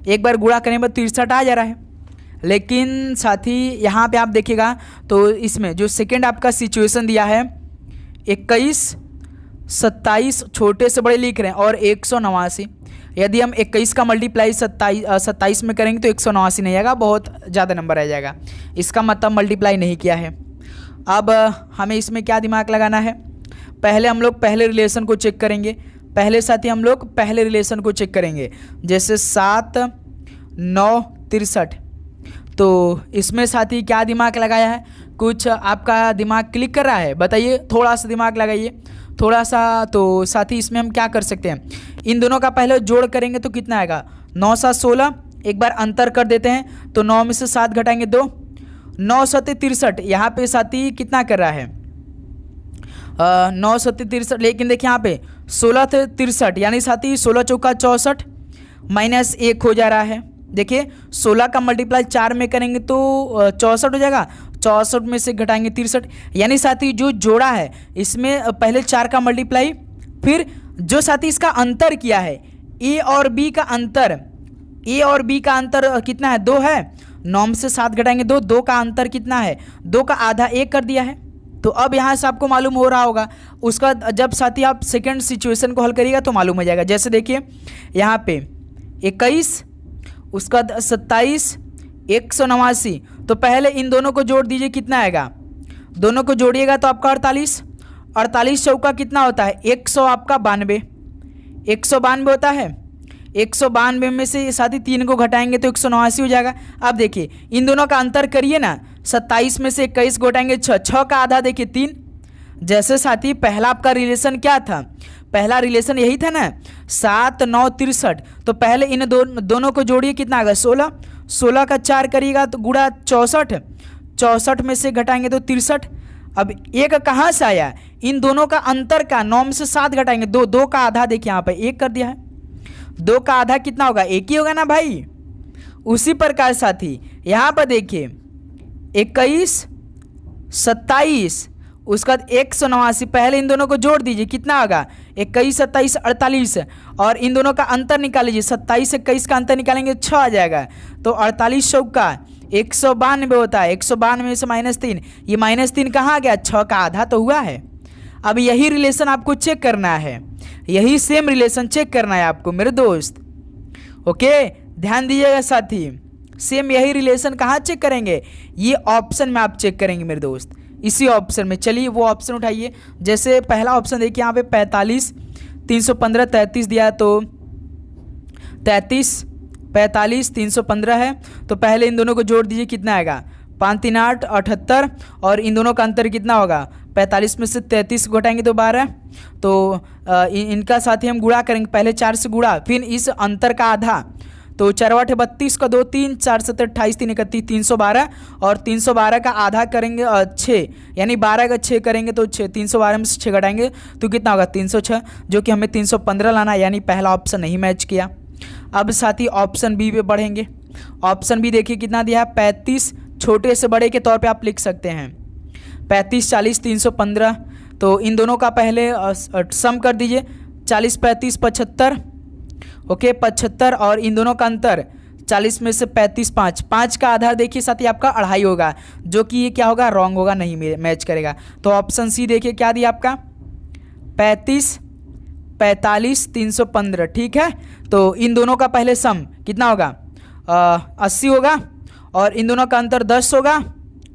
एक बार गुणा करने पर 63 आ जा रहा है। लेकिन साथी यहाँ पे आप देखिएगा तो इसमें जो सेकेंड आपका सिचुएशन दिया है 21 27 छोटे से बड़े लिख रहे हैं और 189, यदि हम 21 का मल्टीप्लाई 27 में करेंगे तो 189 नहीं आएगा, बहुत ज़्यादा नंबर आ जाएगा, इसका मतलब मल्टीप्लाई नहीं किया है। अब हमें इसमें क्या दिमाग लगाना है, पहले हम लोग पहले रिलेशन को चेक करेंगे, पहले साथी हम लोग पहले रिलेशन को चेक करेंगे, जैसे 7 9 63, तो इसमें साथी क्या दिमाग लगाया है, कुछ आपका दिमाग क्लिक कर रहा है, बताइए, थोड़ा सा दिमाग लगाइए थोड़ा सा। तो साथी इसमें हम क्या कर सकते हैं, इन दोनों का पहले जोड़ करेंगे तो कितना आएगा 9 7 16, एक बार अंतर कर देते हैं तो 9 में से 7 घटाएंगे 2, 9 7 63, यहाँ पे साथी कितना कर रहा है 9 7 63, लेकिन देखिए यहाँ पे 16 63, यानी साथी 16 चौका 64 माइनस 1 हो जा रहा है। देखिए 16 का मल्टीप्लाई 4 में करेंगे तो 64 हो जाएगा, 64 में से घटाएंगे 63, यानी साथी जो जोड़ा है इसमें पहले 4 का मल्टीप्लाई, फिर जो साथी इसका अंतर किया है ए और बी का अंतर, ए और बी का अंतर कितना है 2 है, 9 में से 7 घटाएंगे 2, 2 का अंतर कितना है 2 का आधा 1 कर दिया है। तो अब यहाँ से आपको मालूम हो रहा होगा, उसका जब साथी आप सेकेंड सिचुएशन को हल करिएगा तो मालूम हो जाएगा। जैसे देखिए यहाँ पे 21 उसका 27 189, तो पहले इन दोनों को जोड़ दीजिए, कितना आएगा, दोनों को जोड़िएगा तो आपका 48, 48 चौका कितना होता है 100, आपका 92, 192 होता है, 192 में से साथी 3 को घटाएंगे तो 189 हो जाएगा। अब देखिए इन दोनों का अंतर करिए ना, 27 में से 21 घटाएंगे 6, 6 का आधा देखिए 3। जैसे साथी पहला आपका रिलेशन क्या था, पहला रिलेशन यही था ना 7 9 63, तो पहले इन दोनों को जोड़िए, कितना आ गया 16, 16 का 4 करिएगा तो गुणा 64, 64 में से घटाएंगे तो 63। अब एक कहाँ से आया, इन दोनों का अंतर का 9 में से 7 घटाएंगे 2, 2 का आधा देखिए यहाँ पे 1 कर दिया है, 2 का आधा कितना होगा 1 ही होगा ना भाई। उसी प्रकार साथी यहाँ पर देखिए 21 27 उसका 189, पहले इन दोनों को जोड़ दीजिए, कितना होगा 21 27 48, और इन दोनों का अंतर निकाल लीजिए, 27 से 21 का अंतर निकालेंगे 6 आ जाएगा, तो 48 चौका 192 होता है, 192 में से -3, ये -3 कहाँ गया 6 का आधा तो हुआ है। अब यही रिलेशन आपको चेक करना है, यही सेम रिलेशन चेक करना है आपको मेरे दोस्त। ओके, ध्यान दीजिएगा साथी, सेम यही रिलेशन कहाँ चेक करेंगे, ये ऑप्शन में आप चेक करेंगे मेरे दोस्त, इसी ऑप्शन में। चलिए वो ऑप्शन उठाइए, जैसे पहला ऑप्शन देखिए यहाँ पे 45 315 33 दिया, तो 33 45 315 है, तो पहले इन दोनों को जोड़ दीजिए, कितना आएगा 5 3 8 78, और इन दोनों का अंतर कितना होगा 45 में से 33 घटाएंगे तो 12, तो इनका साथ ही हम गुणा करेंगे, पहले 4 से गुणा, फिर इस अंतर का आधा, तो 4 8 32 का 2 3, 4 7 28 3 31 312, और 312 का आधा करेंगे 6, यानी 12 का 6 करेंगे तो 6, 312 में से 6 घटाएंगे तो कितना होगा 306, जो कि हमें 315 लाना, यानी पहला ऑप्शन नहीं मैच किया। अब साथी ऑप्शन बी पे बढ़ेंगे, ऑप्शन बी देखिए कितना दिया है 35, छोटे से बड़े के तौर पे आप लिख सकते हैं 35 40 315, तो इन दोनों का पहले सम कर दीजिए, 40 35 75, ओके 75, और इन दोनों का अंतर 40 में से 35 5, 5 का आधार देखिए साथी आपका 2.5 होगा, जो कि ये क्या होगा रॉन्ग होगा, नहीं मैच करेगा। तो ऑप्शन सी देखिए क्या दिया आपका 35 45 315, ठीक है। तो इन दोनों का पहले सम कितना होगा 80 होगा, और इन दोनों का अंतर 10 होगा,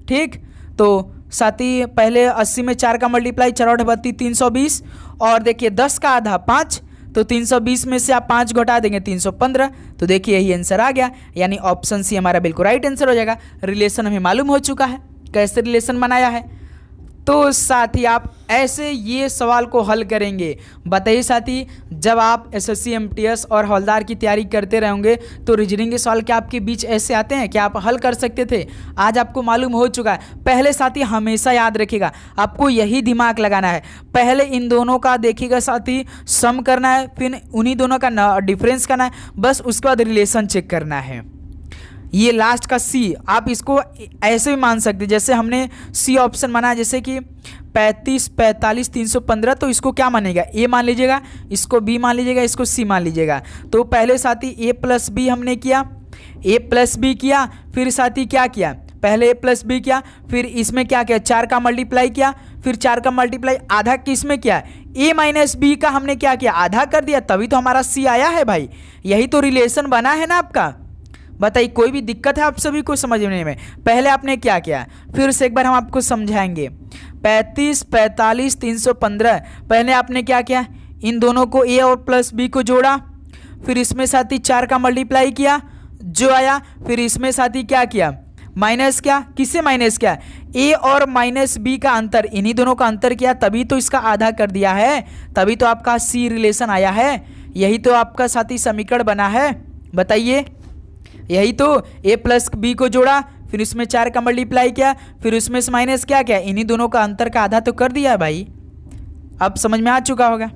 ठीक। तो साथी पहले 80 में 4 का मल्टीप्लाई, 4 और 32 320, और देखिए 10 का आधा 5, तो 320 में से आप 5 घटा देंगे 315, तो देखिए यही आंसर आ गया, यानी ऑप्शन सी हमारा बिल्कुल राइट आंसर हो जाएगा। रिलेशन हमें मालूम हो चुका है कैसे रिलेशन बनाया है। तो साथी आप ऐसे ये सवाल को हल करेंगे। बताइए साथी, जब आप एसएससी एमटीएस और हवलदार की तैयारी करते रहेंगे तो रीजनिंग के सवाल क्या आपके बीच ऐसे आते हैं कि आप हल कर सकते थे? आज आपको मालूम हो चुका है। पहले साथी हमेशा याद रखिएगा, आपको यही दिमाग लगाना है, पहले इन दोनों का देखिएगा साथी सम करना है, फिर उन्हीं दोनों का डिफरेंस करना है, बस उसके बाद रिलेशन चेक करना है। ये लास्ट का सी आप इसको ऐसे भी मान सकते हैं, जैसे हमने सी ऑप्शन माना, जैसे कि 35 45 315, तो इसको क्या मानेगा? ए मान लीजिएगा, इसको बी मान लीजिएगा, इसको सी मान लीजिएगा। तो पहले साथी ए प्लस बी हमने किया, ए प्लस बी किया, फिर साथी क्या किया? पहले ए प्लस बी किया, फिर इसमें क्या किया? 4 का मल्टीप्लाई किया, फिर 4 का मल्टीप्लाई आधा किसमें किया? ए माइनस बी का हमने क्या किया? आधा कर दिया, तभी तो हमारा सी आया है भाई। यही तो रिलेशन बना है ना आपका। बताइए कोई भी दिक्कत है आप सभी को समझने में? पहले आपने क्या किया, फिर से एक बार हम आपको समझाएंगे। 35 45 315, पहले आपने क्या किया? इन दोनों को ए और प्लस बी को जोड़ा, फिर इसमें साथी 4 का मल्टीप्लाई किया जो आया, फिर इसमें साथी क्या किया? माइनस क्या? किससे माइनस किया? ए और माइनस बी का अंतर, इन्हीं दोनों का अंतर किया, तभी तो इसका आधा कर दिया है, तभी तो आपका सी रिलेशन आया है। यही तो आपका साथी समीकरण बना है। बताइए, यही तो ए प्लस बी को जोड़ा, फिर इसमें 4 का मल्टीप्लाई किया, फिर उसमें से माइनस क्या किया? इन्हीं दोनों का अंतर का आधा तो कर दिया है भाई। अब समझ में आ चुका होगा।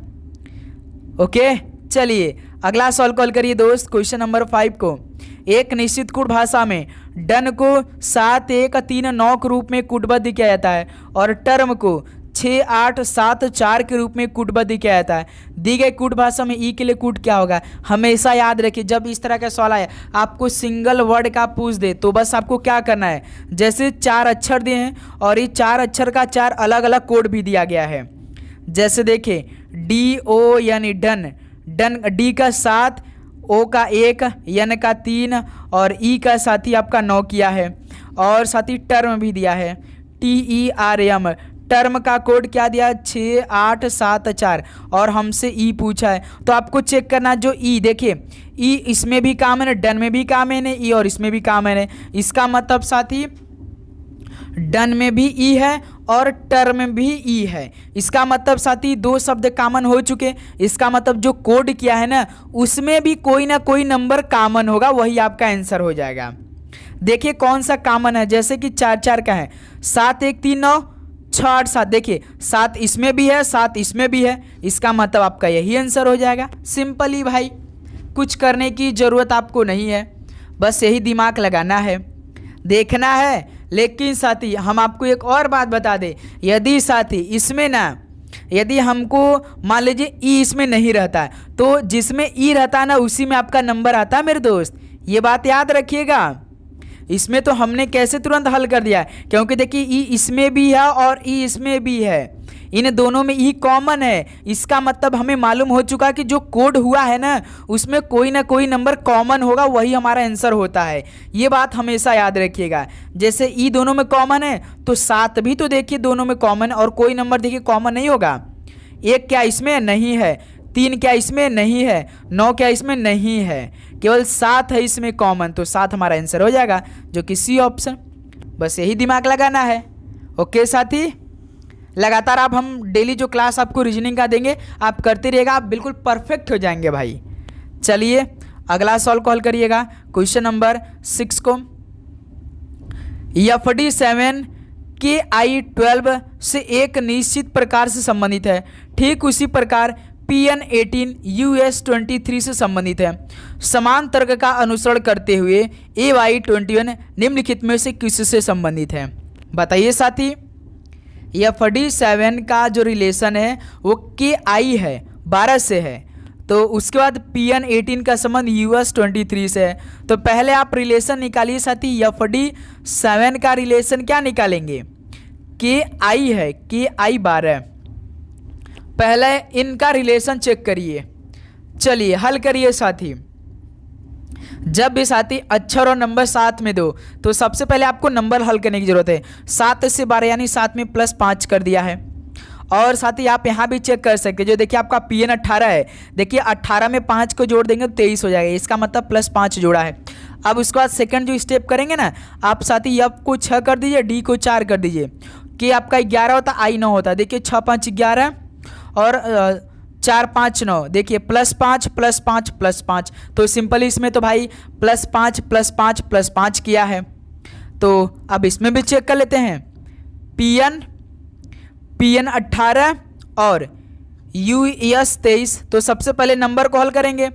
ओके, चलिए अगला सवाल कॉल करिए दोस्त। क्वेश्चन नंबर 5 को, एक निश्चित कूट भाषा में डन को 7 1 3 9 के रूप में कूटबद्ध किया जाता है और टर्म को 6 8 7 4 के रूप में कूटबद्ध किया जाता है। दी गई कूट भाषा में ई के लिए कूट क्या होगा? हमेशा याद रखिए, जब इस तरह का सवाल आए आपको सिंगल वर्ड का पूछ दे तो बस आपको क्या करना है, जैसे 4 अक्षर दिए हैं और ये 4 अक्षर का 4 अलग अलग कोड भी दिया गया है। जैसे देखिए डी ओ यानी डन, डन डी का 7, ओ का 1, एन का 3 और ई का साथी आपका 9 किया है, और साथी टर्म भी दिया है TERM। टर्म का कोड क्या दिया? 6 8 7 4, और हमसे ई पूछा है तो आपको चेक करना जो ई, देखिए ई इसमें भी काम है, डन में भी काम है, ई और इसमें भी काम है। इसका मतलब साथी डन में भी ई है और टर्म में भी ई है। इसका मतलब साथी 2 शब्द कॉमन हो चुके। इसका मतलब जो कोड किया है ना उसमें भी कोई ना कोई नंबर कॉमन होगा, वही आपका आंसर हो जाएगा। देखिए कौन सा कॉमन है, जैसे कि 4 4 का है, 7 1 3 9 6 8 7, देखिए 7 इसमें भी है 7 इसमें भी है, इसका मतलब आपका यही आंसर हो जाएगा। सिंपल ही भाई, कुछ करने की ज़रूरत आपको नहीं है, बस यही दिमाग लगाना है, देखना है। लेकिन साथी हम आपको एक और बात बता दें, यदि साथी इसमें ना, यदि हमको मान लीजिए ई इसमें नहीं रहता है तो जिसमें ई रहता है ना उसी में आपका नंबर आता है मेरे दोस्त, ये बात याद रखिएगा। इसमें तो हमने कैसे तुरंत हल कर दिया है, क्योंकि देखिए ई इसमें भी है और ई इसमें भी है, इन दोनों में ई कॉमन है। इसका मतलब हमें मालूम हो चुका कि जो कोड हुआ है ना उसमें कोई ना कोई नंबर कॉमन होगा, वही हमारा आंसर होता है। ये बात हमेशा याद रखिएगा। जैसे ई दोनों में कॉमन है तो 7 भी तो देखिए दोनों में कॉमन है, और कोई नंबर देखिए कॉमन नहीं होगा। 1 क्या इसमें नहीं है, 3 क्या इसमें नहीं है, 9 क्या इसमें नहीं है, केवल 7 है इसमें कॉमन, तो 7 हमारा आंसर हो जाएगा, जो कि सी ऑप्शन। बस यही दिमाग लगाना है। ओके साथी, लगातार आप हम डेली जो क्लास आपको रीजनिंग का देंगे आप करते रहिएगा, आप बिल्कुल परफेक्ट हो जाएंगे भाई। चलिए अगला सवाल कॉल करिएगा। क्वेश्चन नंबर 6 को, FD7 KI12 से एक निश्चित प्रकार से संबंधित है, ठीक उसी प्रकार PN18 US23 से संबंधित है। समान तर्क का अनुसरण करते हुए AY21 निम्नलिखित में से किससे संबंधित है? बताइए साथी। FD7 का जो रिलेशन है वो KI है, 12 से है, तो उसके बाद PN18 का संबंध US23 से है। तो पहले आप रिलेशन निकालिए साथी। FD7 का रिलेशन क्या निकालेंगे? KI है, KI 12। पहले इनका रिलेशन चेक करिए। चलिए हल करिए साथी। जब भी साथी अक्षर और नंबर साथ में दो तो सबसे पहले आपको नंबर हल करने की जरूरत है। 7 से 12 यानी 7 में +5 कर दिया है। और साथ ही आप यहाँ भी चेक कर सकते हैं, जो देखिए आपका PN 18 है, देखिए 18 में 5 को जोड़ देंगे तो 23 हो जाएगा, इसका मतलब +5 जोड़ा है। अब उसके बाद सेकंड जो स्टेप करेंगे ना, आप साथी F को 6 कर दीजिए, D को 4 कर दीजिए, कि आपका 11 होता, I 9 होता। देखिए 6 5 11 और 4 5 9, देखिए +5 +5 +5, तो सिंपली इसमें तो भाई +5 +5 +5 किया है। तो अब इसमें भी चेक कर लेते हैं, PN 18 और US 23। तो सबसे पहले नंबर को हल करेंगे,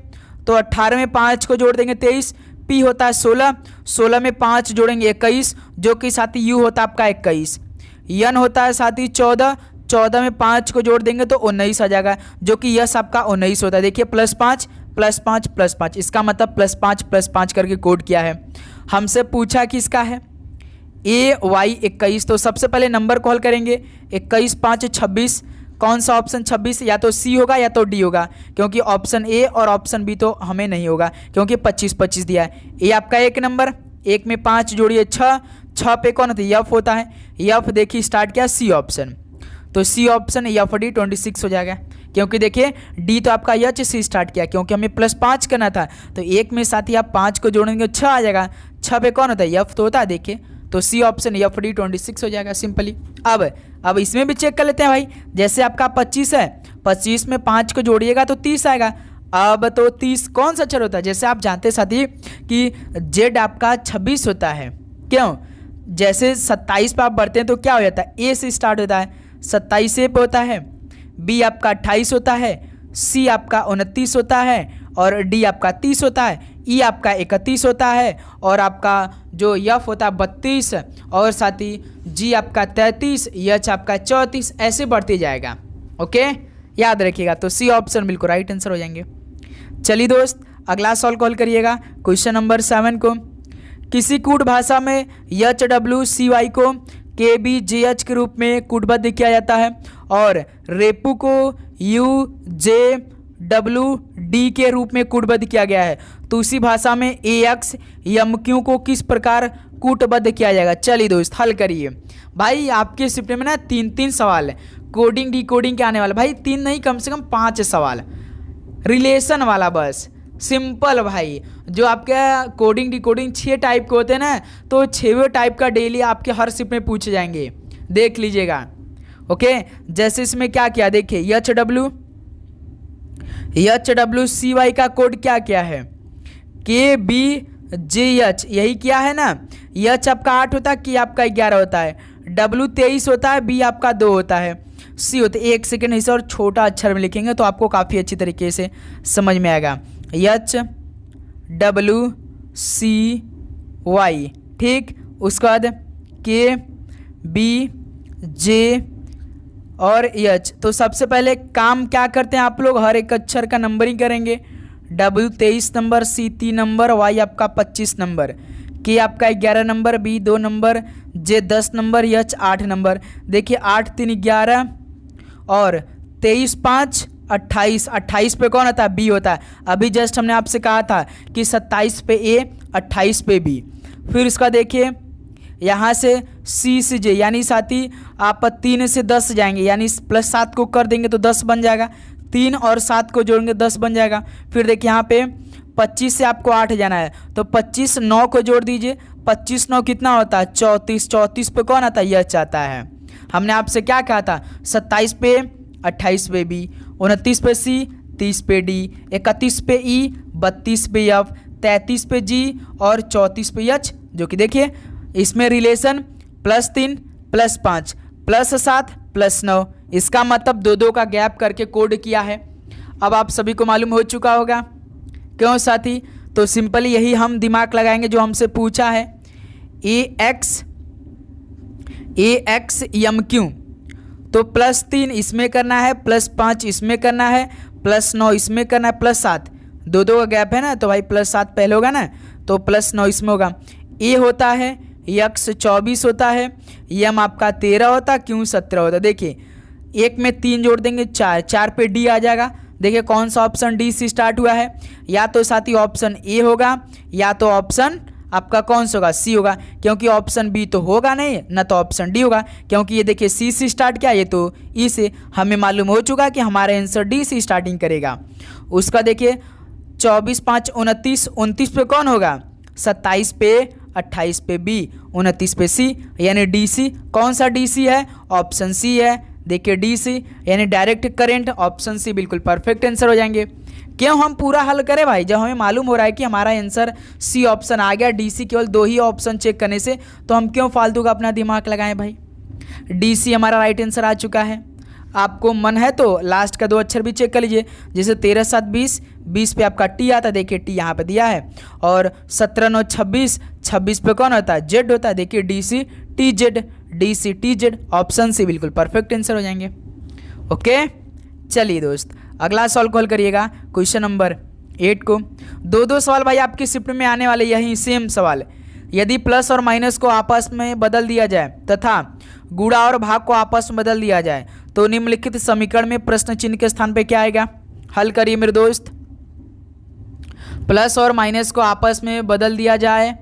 तो 18 में 5 को जोड़ देंगे 23, P होता है 16, 16 में 5 जोड़ेंगे 21, जो कि साथी U होता है आपका 21, N होता है साथी 14, 14 में 5 को जोड़ देंगे तो 19 आ जाएगा, जो कि यस आपका 19 होता है। देखिए +5 +5 +5, इसका मतलब +5 +5 करके कोड किया है। हमसे पूछा कि इसका है AY 21, तो सबसे पहले नंबर को हल करेंगे, 21 5 26, कौन सा ऑप्शन 26, या तो C होगा या तो D होगा, क्योंकि ऑप्शन A और ऑप्शन B तो हमें नहीं होगा, क्योंकि 25 25 दिया है। ये आपका एक नंबर, 1 में 5 जोड़िए 6, 6 पे कौन होता है, F होता है। F देखिए स्टार्ट किया C ऑप्शन, तो C ऑप्शन FD 26 हो जाएगा, क्योंकि देखिए D तो आपका H से स्टार्ट किया, क्योंकि हमें +5 करना था, तो 1 में साथ ही आप 5 को जोड़ेंगे 6 आ जाएगा, 6 पे कौन होता है, F तो होता है। देखिए तो C ऑप्शन FD 26 हो जाएगा सिंपली। अब इसमें भी चेक कर लेते हैं भाई, जैसे आपका 25 है, 25 में 5 को जोड़िएगा तो 30 आएगा। अब तो 30 कौन सा अक्षर होता है, जैसे आप जानते साथी कि Z आपका 26 होता है, क्यों, जैसे 27 पे आप बढ़ते हैं तो क्या हो जाता है, A से स्टार्ट होता है, 27 A पे होता है, B आपका 28 होता है, C आपका 29 होता है, और D आपका 30 होता है, E आपका 31 होता है, और आपका जो F होता है 32, और साथ ही G आपका 33, H आपका 34, ऐसे बढ़ते जाएगा। ओके, याद रखिएगा, तो C ऑप्शन बिल्कुल राइट आंसर हो जाएंगे। चलिए दोस्त, अगला सवाल कॉल करिएगा, क्वेश्चन नंबर 7 को। किसी कूट भाषा में HWCY को KBJH के रूप में कूटबद्ध किया जाता है, और रेपू को UJWD के रूप में कूटबद्ध किया गया है, तो उसी भाषा में AX MQ को किस प्रकार कूटबद्ध किया जाएगा। चलिए दोस्त हल करिए। भाई आपके शिफ्ट में ना 3 सवाल है, कोडिंग डिकोडिंग के आने वाला, भाई 3 नहीं कम से कम 5 सवाल, रिलेशन वाला बस सिंपल भाई। जो आपके कोडिंग डिकोडिंग 6 टाइप के होते हैं ना, तो 6वें टाइप का डेली आपके हर शिफ्ट में पूछे जाएंगे, देख लीजिएगा। ओके, जैसे इसमें क्या किया, देखिए HWCY का कोड क्या क्या है, KBJH, यही क्या है ना। H आपका 8 होता है, K आपका 11 होता है, W 23 होता है, B आपका 2 होता है, C होता है। 1 सेकेंड इसे और छोटा अक्षर में लिखेंगे तो आपको काफ़ी अच्छी तरीके से समझ में आएगा। HWCY, ठीक, उसके बाद KBJ और H। तो सबसे पहले काम क्या करते हैं आप लोग, हर एक अक्षर का नंबरिंग करेंगे। W 23 number, C 3 number, Y आपका 25 नंबर, K आपका 11 number, B 2 number, J 10 number, H 8 number. देखिए 8 3 11 और 23 5 28, 28 पे कौन आता है, B होता है। अभी जस्ट हमने आपसे कहा था कि 27 पे A, 28 पे B। फिर इसका देखिए यहाँ से C से J, यानी साथी आप 3 से 10 जाएंगे, यानी +7 को कर देंगे तो 10 बन जाएगा, 3 और 7 को जोड़ेंगे 10 बन जाएगा। फिर देखिए यहाँ पे 25 से आपको 8 जाना है, तो 25 9 को जोड़ दीजिए, 25 9 कितना होता है, 34, 34 पे कौन आता है, यह चाहता है। हमने आपसे क्या कहा था, 27 पे 28 पे B, 29 पे C, 30 पे D, 31 पे E, 32 पे F, 33 पे G और 34 पे H, जो कि देखिए इसमें रिलेशन +3 +5 +7 +9, इसका मतलब 2 का गैप करके कोड किया है। अब आप सभी को मालूम हो चुका होगा, क्यों साथी, तो सिंपली यही हम दिमाग लगाएंगे जो हमसे पूछा है। AX MQ, तो +3 इसमें करना है, +5 इसमें करना है, +9 इसमें करना है, +7, 2 का गैप है ना, तो भाई +7 पहले होगा ना, तो +9 इसमें होगा। A होता है, X 24 होता है, M आपका 13 होता है, Q 17 होता है। देखिए 1 में 3 जोड़ देंगे 4, 4 पे D आ जाएगा, देखिए कौन सा ऑप्शन डी से स्टार्ट हुआ है, या तो साथी ऑप्शन ए होगा या तो ऑप्शन आपका कौन सा होगा, सी होगा, क्योंकि ऑप्शन बी तो होगा नहीं, ना तो ऑप्शन डी होगा, क्योंकि ये देखिए सी से स्टार्ट किया, ये तो ई से, हमें मालूम हो चुका कि हमारा आंसर डी से स्टार्टिंग करेगा। उसका देखिए 24 5 29, 29 पे कौन होगा, 27 पे, 28 पे बी, 29 पे सी, यानी डी सी। कौन सा डी सी है, ऑप्शन सी है, देखिए डी सी यानी डायरेक्ट करंट, ऑप्शन सी बिल्कुल परफेक्ट आंसर हो जाएंगे। क्यों हम पूरा हल करें भाई, जब हमें मालूम हो रहा है कि हमारा आंसर सी ऑप्शन आ गया, डी सी केवल 2 ही ऑप्शन चेक करने से, तो हम क्यों फालतू का अपना दिमाग लगाएं भाई। डी सी हमारा राइट आंसर आ चुका है। आपको मन है तो लास्ट का 2 अक्षर भी चेक कर लीजिए, जैसे 13 7 20, 20 पे आपका टी आता है, देखिए टी यहाँ पे दिया है, और 17 9 26, 26 पे कौन होता है, जेड होता है, देखिए D C T Z, D C T Z, option C बिल्कुल परफेक्ट आंसर हो जाएंगे। ओके चलिए दोस्त, अगला सवाल कॉल करिएगा क्वेश्चन नंबर 8 को। 2 सवाल भाई आपकी शिफ्ट में आने वाले, यही सेम सवाल। यदि प्लस और माइनस को आपस में बदल दिया जाए तथा गुणा और भाग को आपस में बदल दिया जाए तो निम्नलिखित समीकरण में प्रश्न चिन्ह के स्थान पे क्या आएगा। हल करिए मेरे दोस्त। प्लस और माइनस को आपस में बदल दिया जाए,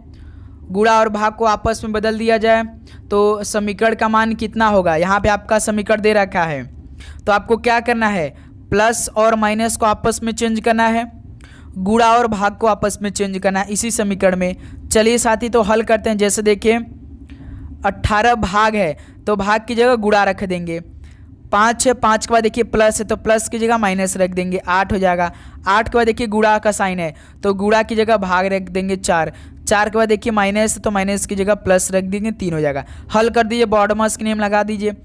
गुणा और भाग को आपस में बदल दिया जाए तो समीकरण का मान कितना होगा। यहाँ पे आपका समीकरण दे रखा है, तो आपको क्या करना है, प्लस और माइनस को आपस में चेंज करना है, गुणा और भाग को आपस में चेंज करना है इसी समीकरण में। चलिए साथी तो हल करते हैं। जैसे देखिए 18 भाग है तो भाग की जगह गुणा रख देंगे, 5 है, 5 के बाद देखिए प्लस है तो प्लस की जगह माइनस रख देंगे, 8 हो जाएगा। 8 के बाद देखिए गुणा का साइन है तो गुणा की जगह भाग रख देंगे 4, 4 के बाद देखिए माइनस है तो माइनस की जगह प्लस रख देंगे, 3 हो जाएगा। हल कर दीजिए, बॉडमास के नियम लगा दीजिए,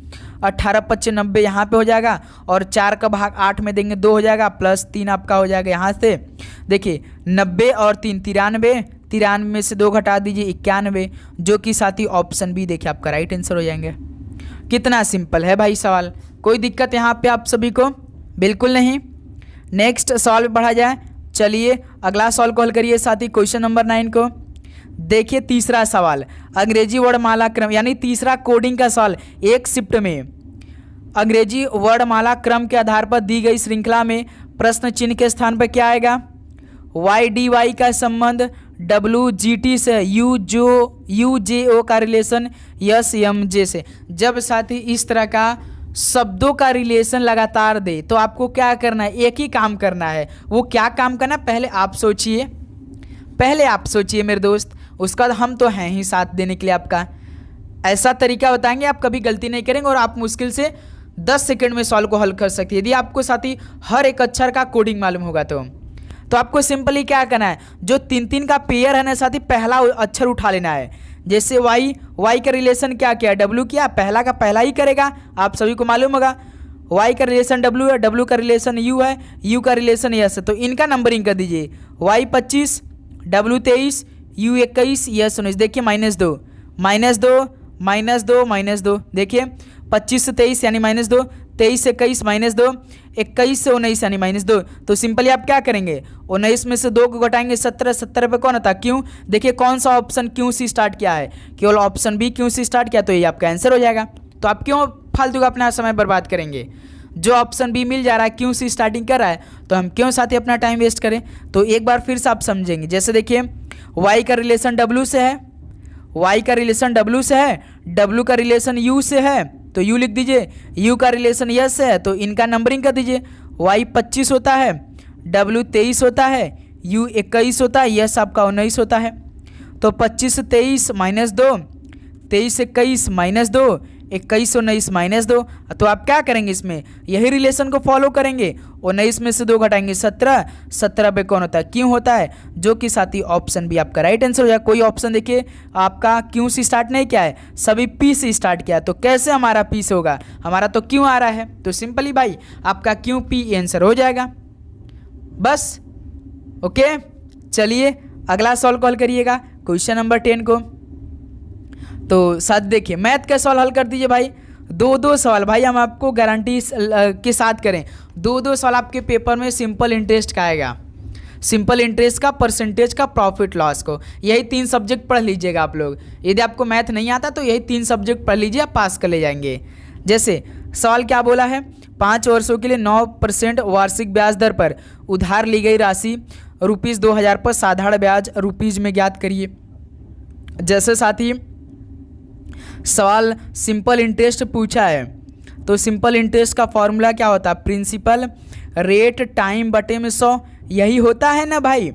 18 25 90 यहाँ पे हो जाएगा, और 4 का भाग 8 में देंगे 2 हो जाएगा, प्लस 3 आपका हो जाएगा यहाँ से। देखिए 90 और 3 93, 93 में से 2 घटा दीजिए 91, जो कि साथी ऑप्शन बी देखिए आपका राइट आंसर हो जाएंगे। कितना सिंपल है भाई सवाल, कोई दिक्कत यहाँ पे आप सभी को बिल्कुल नहीं। नेक्स्ट सवाल पे बढ़ा जाए। चलिए अगला सवाल को हल करिए साथी, क्वेश्चन नंबर 9 को। देखिए तीसरा सवाल, अंग्रेजी वर्णमाला क्रम, यानी तीसरा कोडिंग का सवाल। एक शिफ्ट में अंग्रेजी वर्णमाला क्रम के आधार पर दी गई श्रृंखला में प्रश्न चिन्ह के स्थान पर क्या आएगा। वाई डी वाई का संबंध डब्ल्यू जी टी से, यू जे ओ का रिलेशन यस एम जे से। जब साथी इस तरह का शब्दों का रिलेशन लगातार दे तो आपको क्या करना है, एक ही काम करना है। वो क्या काम करना है, पहले आप सोचिए, पहले आप सोचिए मेरे दोस्त, उसका हम तो हैं ही साथ देने के लिए आपका। ऐसा तरीका बताएंगे आप कभी गलती नहीं करेंगे और आप मुश्किल से 10 सेकंड में सवाल को हल कर सकते हैं, यदि आपको साथी हर एक अक्षर का कोडिंग मालूम होगा तो आपको सिंपली क्या करना है, जो 3 का पेयर है ना साथी, पहला अक्षर उठा लेना है। जैसे वाई का रिलेशन क्या किया, डब्ल्यू किया, पहला का पहला ही करेगा, आप सभी को मालूम होगा। वाई का रिलेशन डब्ल्यू है, डब्ल्यू का रिलेशन यू है, यू का रिलेशन यस है, तो इनका नंबरिंग कर दीजिए। Y 25, W 23, U 21, S 19। देखिए -2 -2 -2 -2, देखिए 25 से 23 यानी -2, 23 से 21 -2, 21 से 19 यानी -2। तो सिंपली आप क्या करेंगे, 19 में से 2 को घटाएंगे 17, 17 पे कौन आता, क्यों। देखिए कौन सा ऑप्शन क्यों से स्टार्ट किया है, केवल ऑप्शन बी क्यों से स्टार्ट किया, तो ये आपका आंसर हो जाएगा। तो आप क्यों फालतू का अपना समय बर्बाद करेंगे, जो ऑप्शन बी मिल जा रहा है क्यों से स्टार्टिंग कर रहा है, तो हम क्यों साथी अपना टाइम वेस्ट करें। तो एक बार फिर से आप समझेंगे। जैसे देखिए वाई का रिलेशन डब्ल्यू से है, वाई का रिलेशन डब्ल्यू से है, डब्ल्यू का रिलेशन यू से है तो यू लिख दीजिए, यू का रिलेशन यस से है तो इनका नंबरिंग कर दीजिए। वाई 25 होता है, डब्ल्यू 23 होता है, यू 21 होता है, यस आपका 19 होता है। तो 25 से 23 -2, 23 से 21 -2, 21 से 19 -2। तो आप क्या करेंगे, इसमें यही रिलेशन को फॉलो करेंगे। 19 में से 2 घटाएंगे 17, 17 पे कौन होता है, क्यों होता है, जो कि साथी ऑप्शन बी आपका राइट आंसर हो जाएगा। कोई ऑप्शन देखिए आपका क्यों से स्टार्ट नहीं किया है, सभी पी से स्टार्ट किया है, तो कैसे हमारा पी से होगा, हमारा तो क्यों आ रहा है, तो सिंपली भाई आपका क्यों पी आंसर हो जाएगा बस। ओके चलिए अगला सवाल कॉल करिएगा, क्वेश्चन नंबर 10 को। तो साथ देखिए मैथ का सवाल हल कर दीजिए भाई। 2 सवाल भाई हम आपको गारंटी के साथ करें, 2 सवाल आपके पेपर में सिंपल इंटरेस्ट का आएगा, सिंपल इंटरेस्ट का, परसेंटेज का, प्रॉफिट लॉस को। यही 3 सब्जेक्ट पढ़ लीजिएगा आप लोग। यदि आपको मैथ नहीं आता तो यही 3 सब्जेक्ट पढ़ लीजिए, आप पास कर ले जाएंगे। जैसे सवाल क्या बोला है, 5 वर्षों के लिए 9% वार्षिक ब्याज दर पर उधार ली गई राशि ₹2000 पर साधारण ब्याज रुपीज में ज्ञात करिए। जैसे साथी सवाल सिंपल इंटरेस्ट पूछा है, तो सिंपल इंटरेस्ट का फॉर्मूला क्या होता है? प्रिंसिपल रेट टाइम बटे में 100, यही होता है ना भाई।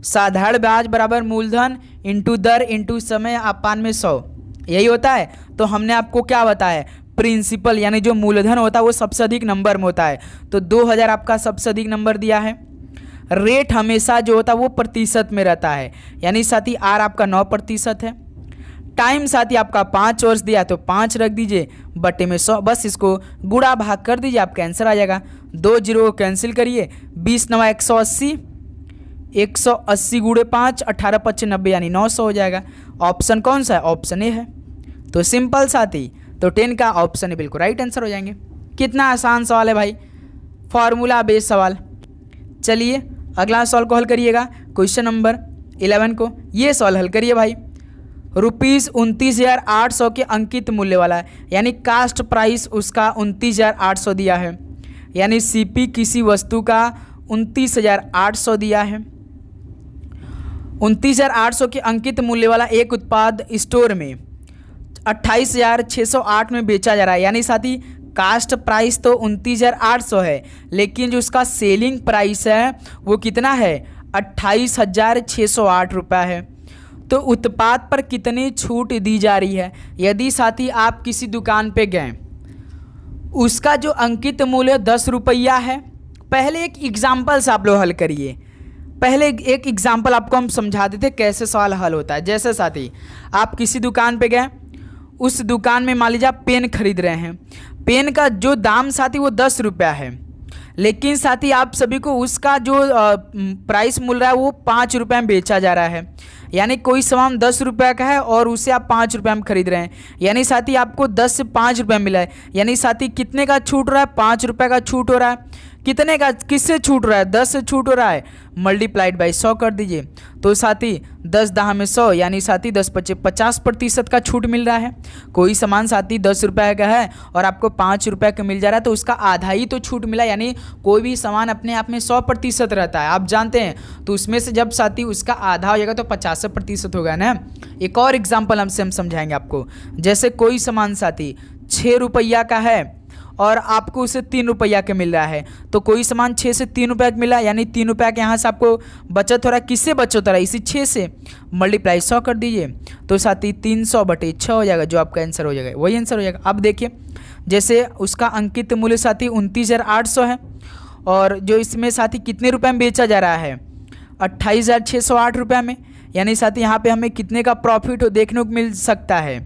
साधारण ब्याज बराबर मूलधन इंटू दर इंटू समय अपान में 100, यही होता है। तो हमने आपको क्या बताया? प्रिंसिपल यानी जो मूलधन होता है वो सबसे अधिक नंबर में होता है, तो 2000 आपका सबसे अधिक नंबर दिया है। रेट हमेशा जो होता है वो प्रतिशत में रहता है, यानी साथी आर आपका 9% है। टाइम साथी आपका 5 वर्ष दिया तो 5 रख दीजिए बटे में 100, बस इसको गुणा भाग कर दीजिए, आपका आंसर आ जाएगा। 2 जीरो को कैंसिल करिए, 20 9 180, 180 गुणे 5 18 25 90 यानी 900 हो जाएगा। ऑप्शन कौन सा है? ऑप्शन ए है। तो सिंपल साथी, तो 10 का ऑप्शन ए बिल्कुल राइट आंसर हो जाएंगे। कितना आसान सवाल है भाई, फॉर्मूला बेस्ड सवाल। चलिए अगला सवाल को हल करिएगा, क्वेश्चन नंबर 11 को। ये सवाल हल करिए भाई। ₹29,800 के अंकित मूल्य वाला है, यानी कास्ट प्राइस उसका 29,800 दिया है, यानी सीपी किसी वस्तु का 29,800 दिया है। 29,800 के अंकित मूल्य वाला एक उत्पाद स्टोर में 28,608 में बेचा जा रहा है, यानी साथी कास्ट प्राइस तो 29,800 है, लेकिन जो उसका सेलिंग प्राइस है वो कितना है? 28,608 रुपये है। तो उत्पाद पर कितनी छूट दी जा रही है? यदि साथी आप किसी दुकान पे गए, उसका जो अंकित मूल्य 10 रुपया है। पहले एक एग्जाम्पल से आप लोग हल करिए, पहले एक एग्जाम्पल आपको हम समझा देते कैसे सवाल हल होता है। जैसे साथी आप किसी दुकान पे गए, उस दुकान में मान लीजिए आप पेन खरीद रहे हैं, पेन का जो दाम साथी वो 10 रुपया है, लेकिन साथी आप सभी को उसका जो प्राइस मिल रहा है वो 5 रुपये में बेचा जा रहा है, यानी कोई सामान 10 रुपये का है और उसे आप 5 रुपये में खरीद रहे हैं, यानी साथी आपको 10 से 5 रुपये मिला है, यानी साथी कितने का छूट रहा है? 5 रुपये का छूट हो रहा है। कितने का, किससे छूट रहा है? 10 से छूट हो रहा है, मल्टीप्लाइड बाई 100 कर दीजिए। तो साथी 10 10 में 100, यानी साथी 10 25 50% का छूट मिल रहा है। कोई सामान साथी 10 रुपये का है और आपको 5 रुपये का मिल जा रहा है, तो उसका आधा ही तो छूट मिला, यानी कोई भी सामान अपने आप में 100% रहता है, आप जानते हैं। तो उसमें से जब साथी उसका आधा हो जाएगा तो 50% होगा ना। एक और एग्जाम्पल हम समझाएंगे आपको। जैसे कोई सामान साथी 6 रुपया का है और आपको उसे 3 रुपया का मिल रहा है, तो कोई सामान 6 से 3 रुपये का मिला, यानी 3 रुपये के यहाँ से आपको बचत हो रहा है। किससे बचत हो रहा है? इसी 6 से मल्टीप्लाई 100 कर दीजिए, तो साथी 300 बटे 6 हो जाएगा, जो आपका आंसर हो जाएगा वही आंसर हो जाएगा। अब देखिए, जैसे उसका अंकित मूल्य साथी 29,800 है और जो इसमें साथी कितने रुपये में बेचा जा रहा है? 28,608 रुपये में, यानी साथी यहाँ पे हमें कितने का प्रॉफिट देखने को मिल सकता है?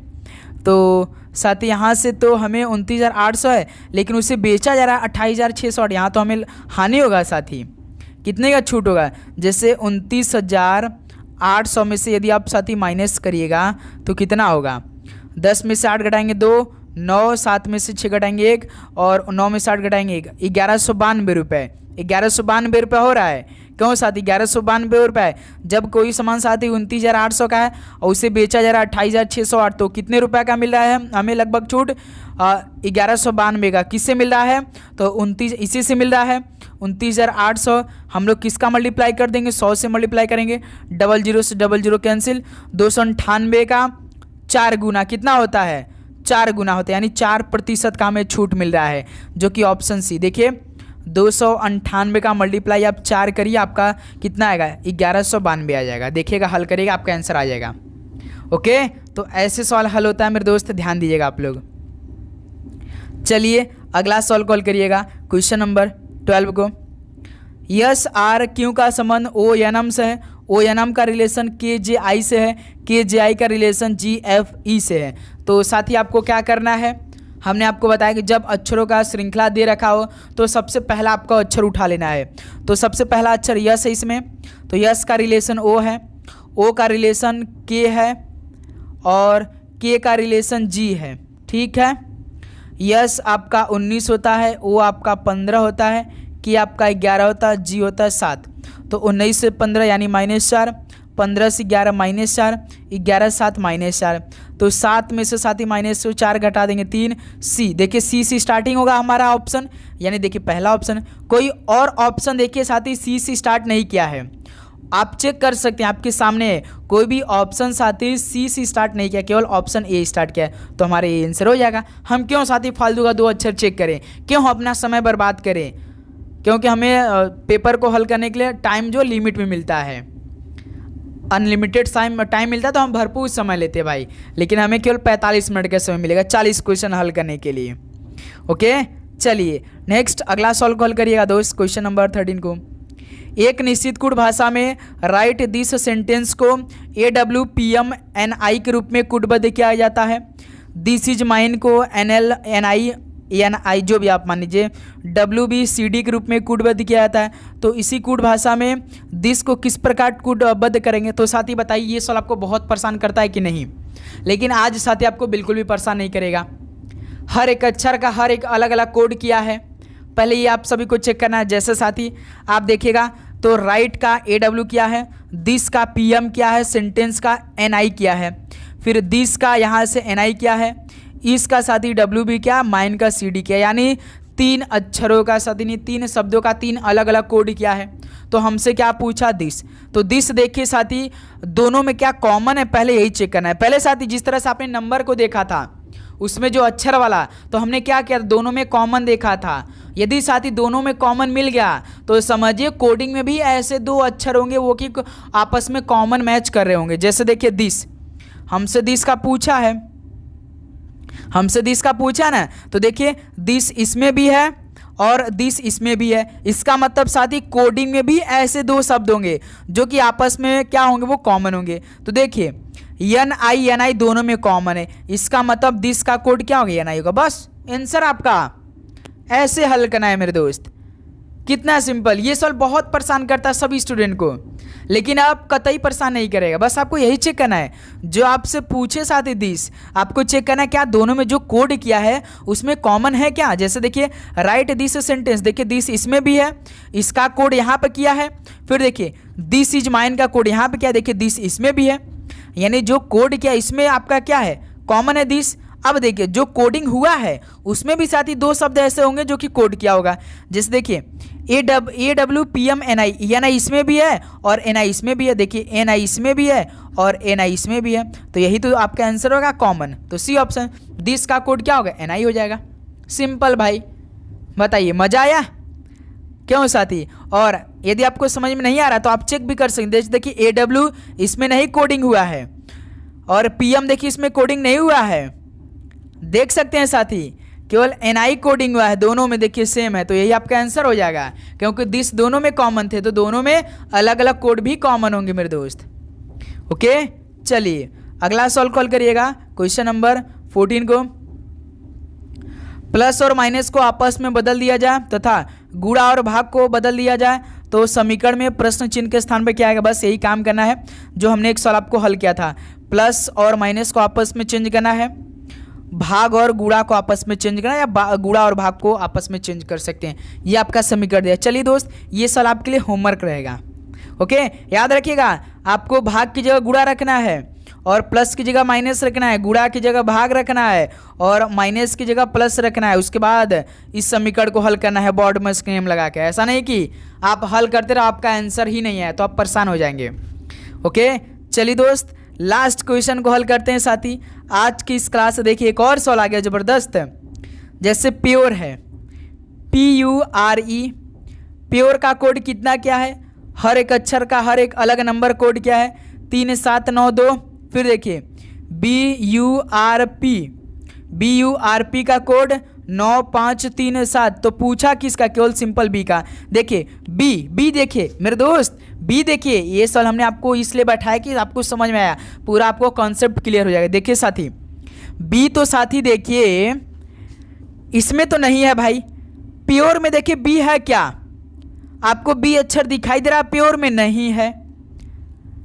तो साथी यहाँ से तो हमें 29,800 है, लेकिन उसे बेचा जा रहा है 28,608, यहाँ तो हमें हानि होगा साथी। कितने का छूट होगा? जैसे 29,800 में से यदि आप साथी माइनस करिएगा तो कितना होगा? 10 में से 8 घटाएंगे 2, 9, 7 में से 6 घटाएंगे 1 और 9 में से 8 घटाएंगे 1, 1192 रुपये। 1192 रुपये हो रहा है। क्यों साथी 1192 रुपये? जब कोई सामान साथी 29,800 का है और उसे बेचा जा रहा है 28,608, तो कितने रुपए का मिल रहा है हमें लगभग छूट? 1192 का। किससे मिल रहा है? तो 29 इसी से मिल रहा है। 29,800 हम लोग किसका मल्टीप्लाई कर देंगे? 100 से मल्टीप्लाई करेंगे, 00 से 00 कैंसिल, 298 का 4 गुना कितना होता है? 4 गुना होता है, यानी 4% का हमें छूट मिल रहा है, जो कि ऑप्शन सी। देखिए 298 का मल्टीप्लाई आप 4 करिए, आपका कितना आएगा? 1192 आ जाएगा। देखिएगा हल करिएगा, आपका आंसर आ जाएगा। ओके, तो ऐसे सवाल हल होता है मेरे दोस्त, ध्यान दीजिएगा आप लोग। चलिए अगला सवाल कॉल करिएगा, क्वेश्चन नंबर 12 को। यस आर क्यू का संबंध ओ एन एम से है, ओ एन एम का रिलेशन के जे आई से है, के जे आई का रिलेशन जी एफ ई से है। तो साथ ही आपको क्या करना है, हमने आपको बताया कि जब अक्षरों का श्रृंखला दे रखा हो तो सबसे पहला आपका अक्षर उठा लेना है। तो सबसे पहला अक्षर यस है इसमें, तो यस का रिलेशन ओ है, ओ का रिलेशन के है और के का रिलेशन जी है। ठीक है, यस आपका 19 होता है, ओ आपका 15 होता है, के आपका 11 होता है, जी होता है 7। तो 19 से 15 यानी -4, 15 से 11 -4, 11 7 -4, तो 7 में से साथी -4 घटा देंगे 3। सी देखिए सी से स्टार्टिंग होगा हमारा ऑप्शन, यानी देखिए पहला ऑप्शन। कोई और ऑप्शन देखिए साथी सी से स्टार्ट नहीं किया है, आप चेक कर सकते हैं आपके सामने है, कोई भी ऑप्शन साथी सी से स्टार्ट नहीं किया, केवल ऑप्शन ए स्टार्ट किया है, तो हमारे ये आंसर हो जाएगा। हम क्यों साथी फालतू का 2 अक्षर चेक करें, क्यों अपना समय बर्बाद करें, क्योंकि हमें पेपर को हल करने के लिए टाइम जो लिमिट में मिलता है, अनलिमिटेड टाइम मिलता है, तो हम भरपूर समय लेते हैं भाई, लेकिन हमें केवल 45 मिनट का समय मिलेगा 40 क्वेश्चन हल करने के लिए। ओके चलिए नेक्स्ट अगला सॉल्व हल करिएगा दोस्त, क्वेश्चन नंबर 13 को। एक निश्चित कुट भाषा में राइट दिस सेंटेंस को AWPMNI के रूप में कुटबद्ध किया जाता है। दिस इज माइन को NLNI जो भी आप मान लीजिए WBCD के रूप में कूटबद्ध किया जाता है। तो इसी कूट भाषा में दिस को किस प्रकार कूटबद्ध करेंगे, तो साथी बताइए ये सवाल आपको बहुत परेशान करता है कि नहीं। लेकिन आज साथी आपको बिल्कुल भी परेशान नहीं करेगा, हर एक अक्षर का हर एक अलग अलग कोड किया है, पहले ये आप सभी को चेक करना है। जैसे साथी आप देखिएगा तो राइट का AW क्या है, दिस का PM क्या है, सेंटेंस का NI क्या है, फिर दिस का यहाँ से NI क्या है, इसका साथी WB क्या, माइन का CD क्या, यानी 3 अक्षरों का साथी नहीं 3 शब्दों का 3 अलग अलग कोड क्या है। तो हमसे क्या पूछा दिस, तो दिस देखिए साथी दोनों में क्या कॉमन है, पहले यही चेक करना है। पहले साथी जिस तरह से आपने नंबर को देखा था उसमें जो अक्षर वाला, तो हमने क्या किया दोनों में कॉमन देखा था। यदि साथी दोनों में कॉमन मिल गया तो समझिए कोडिंग में भी ऐसे 2 अक्षर होंगे वो कि आपस में कॉमन मैच कर रहे होंगे। जैसे देखिए दिस, हमसे दिस का पूछा है, हमसे दिस का पूछा ना, तो देखिए दिस इसमें भी है और दिस इसमें भी है, इसका मतलब साथी कोडिंग में भी ऐसे 2 शब्द होंगे जो कि आपस में क्या होंगे, वो कॉमन होंगे। तो देखिए NI दोनों में कॉमन है, इसका मतलब दिस का कोड क्या होगा, NI होगा। बस आंसर आपका, ऐसे हल करना है मेरे दोस्त, कितना सिंपल। ये सवाल बहुत परेशान करता है सभी स्टूडेंट को, लेकिन आप कतई परेशान नहीं करेगा। बस आपको यही चेक करना है जो आपसे पूछे साथी दिस, आपको चेक करना है क्या दोनों में जो कोड किया है उसमें कॉमन है क्या। जैसे देखिए राइट दिस सेंटेंस, देखिए दिस इसमें भी है, इसका कोड यहाँ पर किया है, फिर देखिए दिस इज माइन का कोड यहाँ पे क्या, देखिए दिस इसमें भी है, यानी जो कोड किया इसमें आपका क्या है, कॉमन है दिस। अब देखिए जो कोडिंग हुआ है उसमें भी साथी 2 शब्द ऐसे होंगे जो कि कोड किया होगा। जैसे देखिए AWPMNI इसमें भी है और NI इसमें भी है, देखिए NI इसमें भी है और NI इसमें भी है, तो यही तो आपका आंसर होगा कॉमन। तो सी ऑप्शन, दिस का कोड क्या होगा, NI हो जाएगा। सिंपल भाई, बताइए मजा आया क्यों साथी। और यदि आपको समझ में नहीं आ रहा तो आप चेक भी कर सकते हैं। देखिए AW इसमें नहीं कोडिंग हुआ है और PM देखिए इसमें कोडिंग नहीं हुआ है, देख सकते हैं साथी, केवल NI कोडिंग हुआ है, दोनों में देखिए सेम है, तो यही आपका आंसर हो जाएगा। क्योंकि दिस दोनों में कॉमन थे तो दोनों में अलग अलग कोड भी कॉमन होंगे मेरे दोस्त। ओके चलिए अगला सॉल्व कॉल करिएगा, क्वेश्चन नंबर 14 को। प्लस और माइनस को आपस में बदल दिया जाए तथा गुणा और भाग को बदल दिया जाए तो समीकरण में प्रश्न चिन्ह के स्थान पर क्या आएगा। बस यही काम करना है जो हमने एक सवाल आपको हल किया था। प्लस और माइनस को आपस में चेंज करना है, भाग और गुणा को आपस में चेंज करना, या गुणा और भाग को आपस में चेंज कर सकते हैं। ये आपका समीकरण दिया। चलिए दोस्त ये सवाल आपके लिए होमवर्क रहेगा। ओके याद रखिएगा, आपको भाग की जगह गुणा रखना है और प्लस की जगह माइनस रखना है, गुणा की जगह भाग रखना है और माइनस की जगह प्लस रखना है। उसके बाद इस समीकरण को हल करना है बोर्ड में स्क्रीन लगा के। ऐसा नहीं कि आप हल करते रहो आपका आंसर ही नहीं है तो आप परेशान हो जाएंगे। ओके चलिए दोस्त लास्ट क्वेश्चन को हल करते हैं साथी। आज की इस क्लास से देखिए एक और सवाल आ गया ज़बरदस्त। जैसे प्योर है, PURE, प्योर का कोड कितना क्या है, हर एक अक्षर का हर एक अलग नंबर कोड क्या है, 3792। फिर देखिए BURP का कोड 9537। तो पूछा किसका, केवल सिंपल बी का। देखिए बी देखिए मेरे दोस्त, बी देखिए, ये सवाल हमने आपको इसलिए बैठाया कि आपको समझ में आया, पूरा आपको कॉन्सेप्ट क्लियर हो जाएगा। देखिए साथी बी तो साथी देखिए इसमें तो नहीं है भाई, प्योर में देखिए बी है क्या, आपको बी अक्षर दिखाई दे रहा है, प्योर में नहीं है।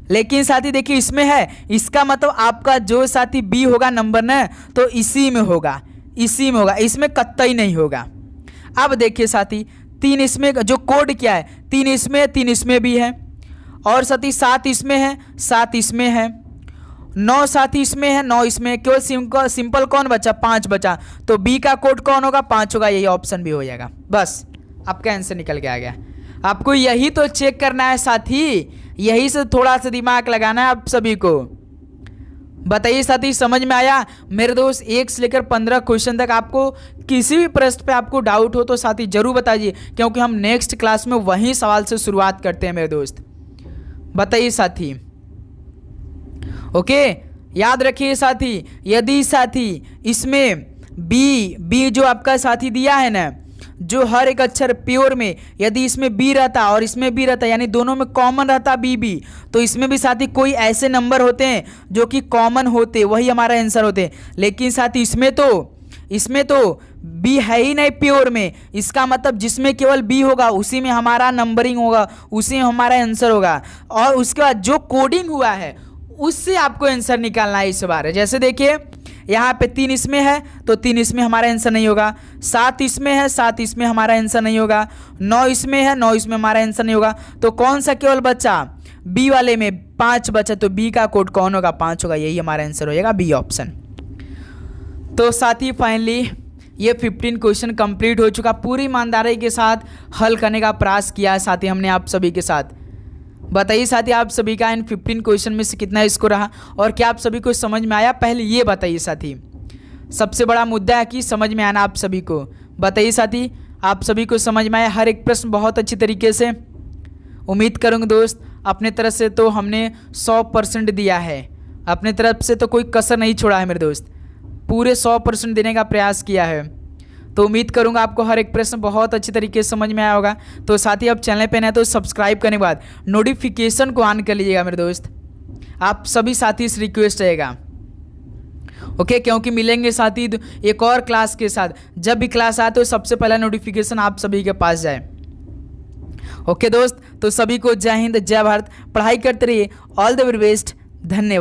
लेकिन साथी देखिए इसमें है, इसका मतलब आपका जो साथी बी होगा नंबर ना तो इसी में होगा, इसी में होगा, इसमें कतई नहीं होगा। अब देखिए साथी 3 इसमें जो कोड क्या है, 3 इसमें भी है और साथी 7 इसमें है, 7 इसमें है, 9 साथी इसमें है, 9 इसमें, केवल सिंपल कौन बचा, 5 बचा। तो बी का कोड कौन होगा, 5 होगा, यही ऑप्शन भी हो जाएगा। बस आपका आंसर निकल के आ गया। आपको यही तो चेक करना है साथी, यही से थोड़ा सा दिमाग लगाना है आप सभी को। बताइए साथी, समझ में आया मेरे दोस्त? 1 से लेकर 15 क्वेश्चन तक आपको किसी भी प्रश्न पे आपको डाउट हो तो साथी जरूर बताइए, क्योंकि हम नेक्स्ट क्लास में वही सवाल से शुरुआत करते हैं मेरे दोस्त। बताइए साथी, ओके। याद रखिए साथी, यदि साथी इसमें बी जो आपका साथी दिया है ना, जो हर एक अक्षर प्योर में यदि इसमें बी रहता और इसमें बी रहता, यानी दोनों में कॉमन रहता बी, तो इसमें भी साथी कोई ऐसे नंबर होते हैं जो कि कॉमन होते, वही हमारा आंसर होते। लेकिन साथी इसमें तो बी है ही नहीं प्योर में, इसका मतलब जिसमें केवल बी होगा उसी में हमारा नंबरिंग होगा, उसी में हमारा आंसर होगा। और उसके बाद जो कोडिंग हुआ है उससे आपको आंसर निकालना है इस बार। जैसे देखिए यहाँ पे 3 इसमें है तो 3 इसमें हमारा आंसर नहीं होगा, 7 इसमें है, 7 इसमें हमारा आंसर नहीं होगा, 9 इसमें है, 9 इसमें हमारा आंसर नहीं होगा। तो कौन सा केवल बचा, बी वाले में 5 बचा, तो बी का कोड कौन होगा, 5 होगा, यही हमारा आंसर हो जाएगा, बी ऑप्शन। तो साथी फाइनली ये 15 क्वेश्चन कंप्लीट हो चुका, पूरी ईमानदारी के साथ हल करने का प्रयास किया है साथी हमने आप सभी के साथ। बताइए साथी, आप सभी का इन 15 क्वेश्चन में से कितना स्कोर रहा और क्या आप सभी को समझ में आया, पहले ये बताइए साथी। सबसे बड़ा मुद्दा है कि समझ में आना आप सभी को। बताइए साथी, आप सभी को समझ में आया हर एक प्रश्न बहुत अच्छी तरीके से? उम्मीद करूँगा दोस्त, अपने तरफ से तो हमने 100% दिया है, अपने तरफ से तो कोई कसर नहीं छोड़ा है मेरे दोस्त, पूरे 100% देने का प्रयास किया है। तो उम्मीद करूंगा आपको हर एक प्रश्न बहुत अच्छी तरीके से समझ में आया होगा। तो साथ ही आप चैनल पे नए तो सब्सक्राइब करने के बाद नोटिफिकेशन को ऑन कर लीजिएगा मेरे दोस्त, आप सभी साथी से रिक्वेस्ट रहेगा, ओके। क्योंकि मिलेंगे साथी एक और क्लास के साथ, जब भी क्लास आए तो सबसे पहला नोटिफिकेशन आप सभी के पास जाए, ओके दोस्त। तो सभी को जय हिंद, जय भारत, पढ़ाई करते रहिए, ऑल द वेरी बेस्ट, धन्यवाद।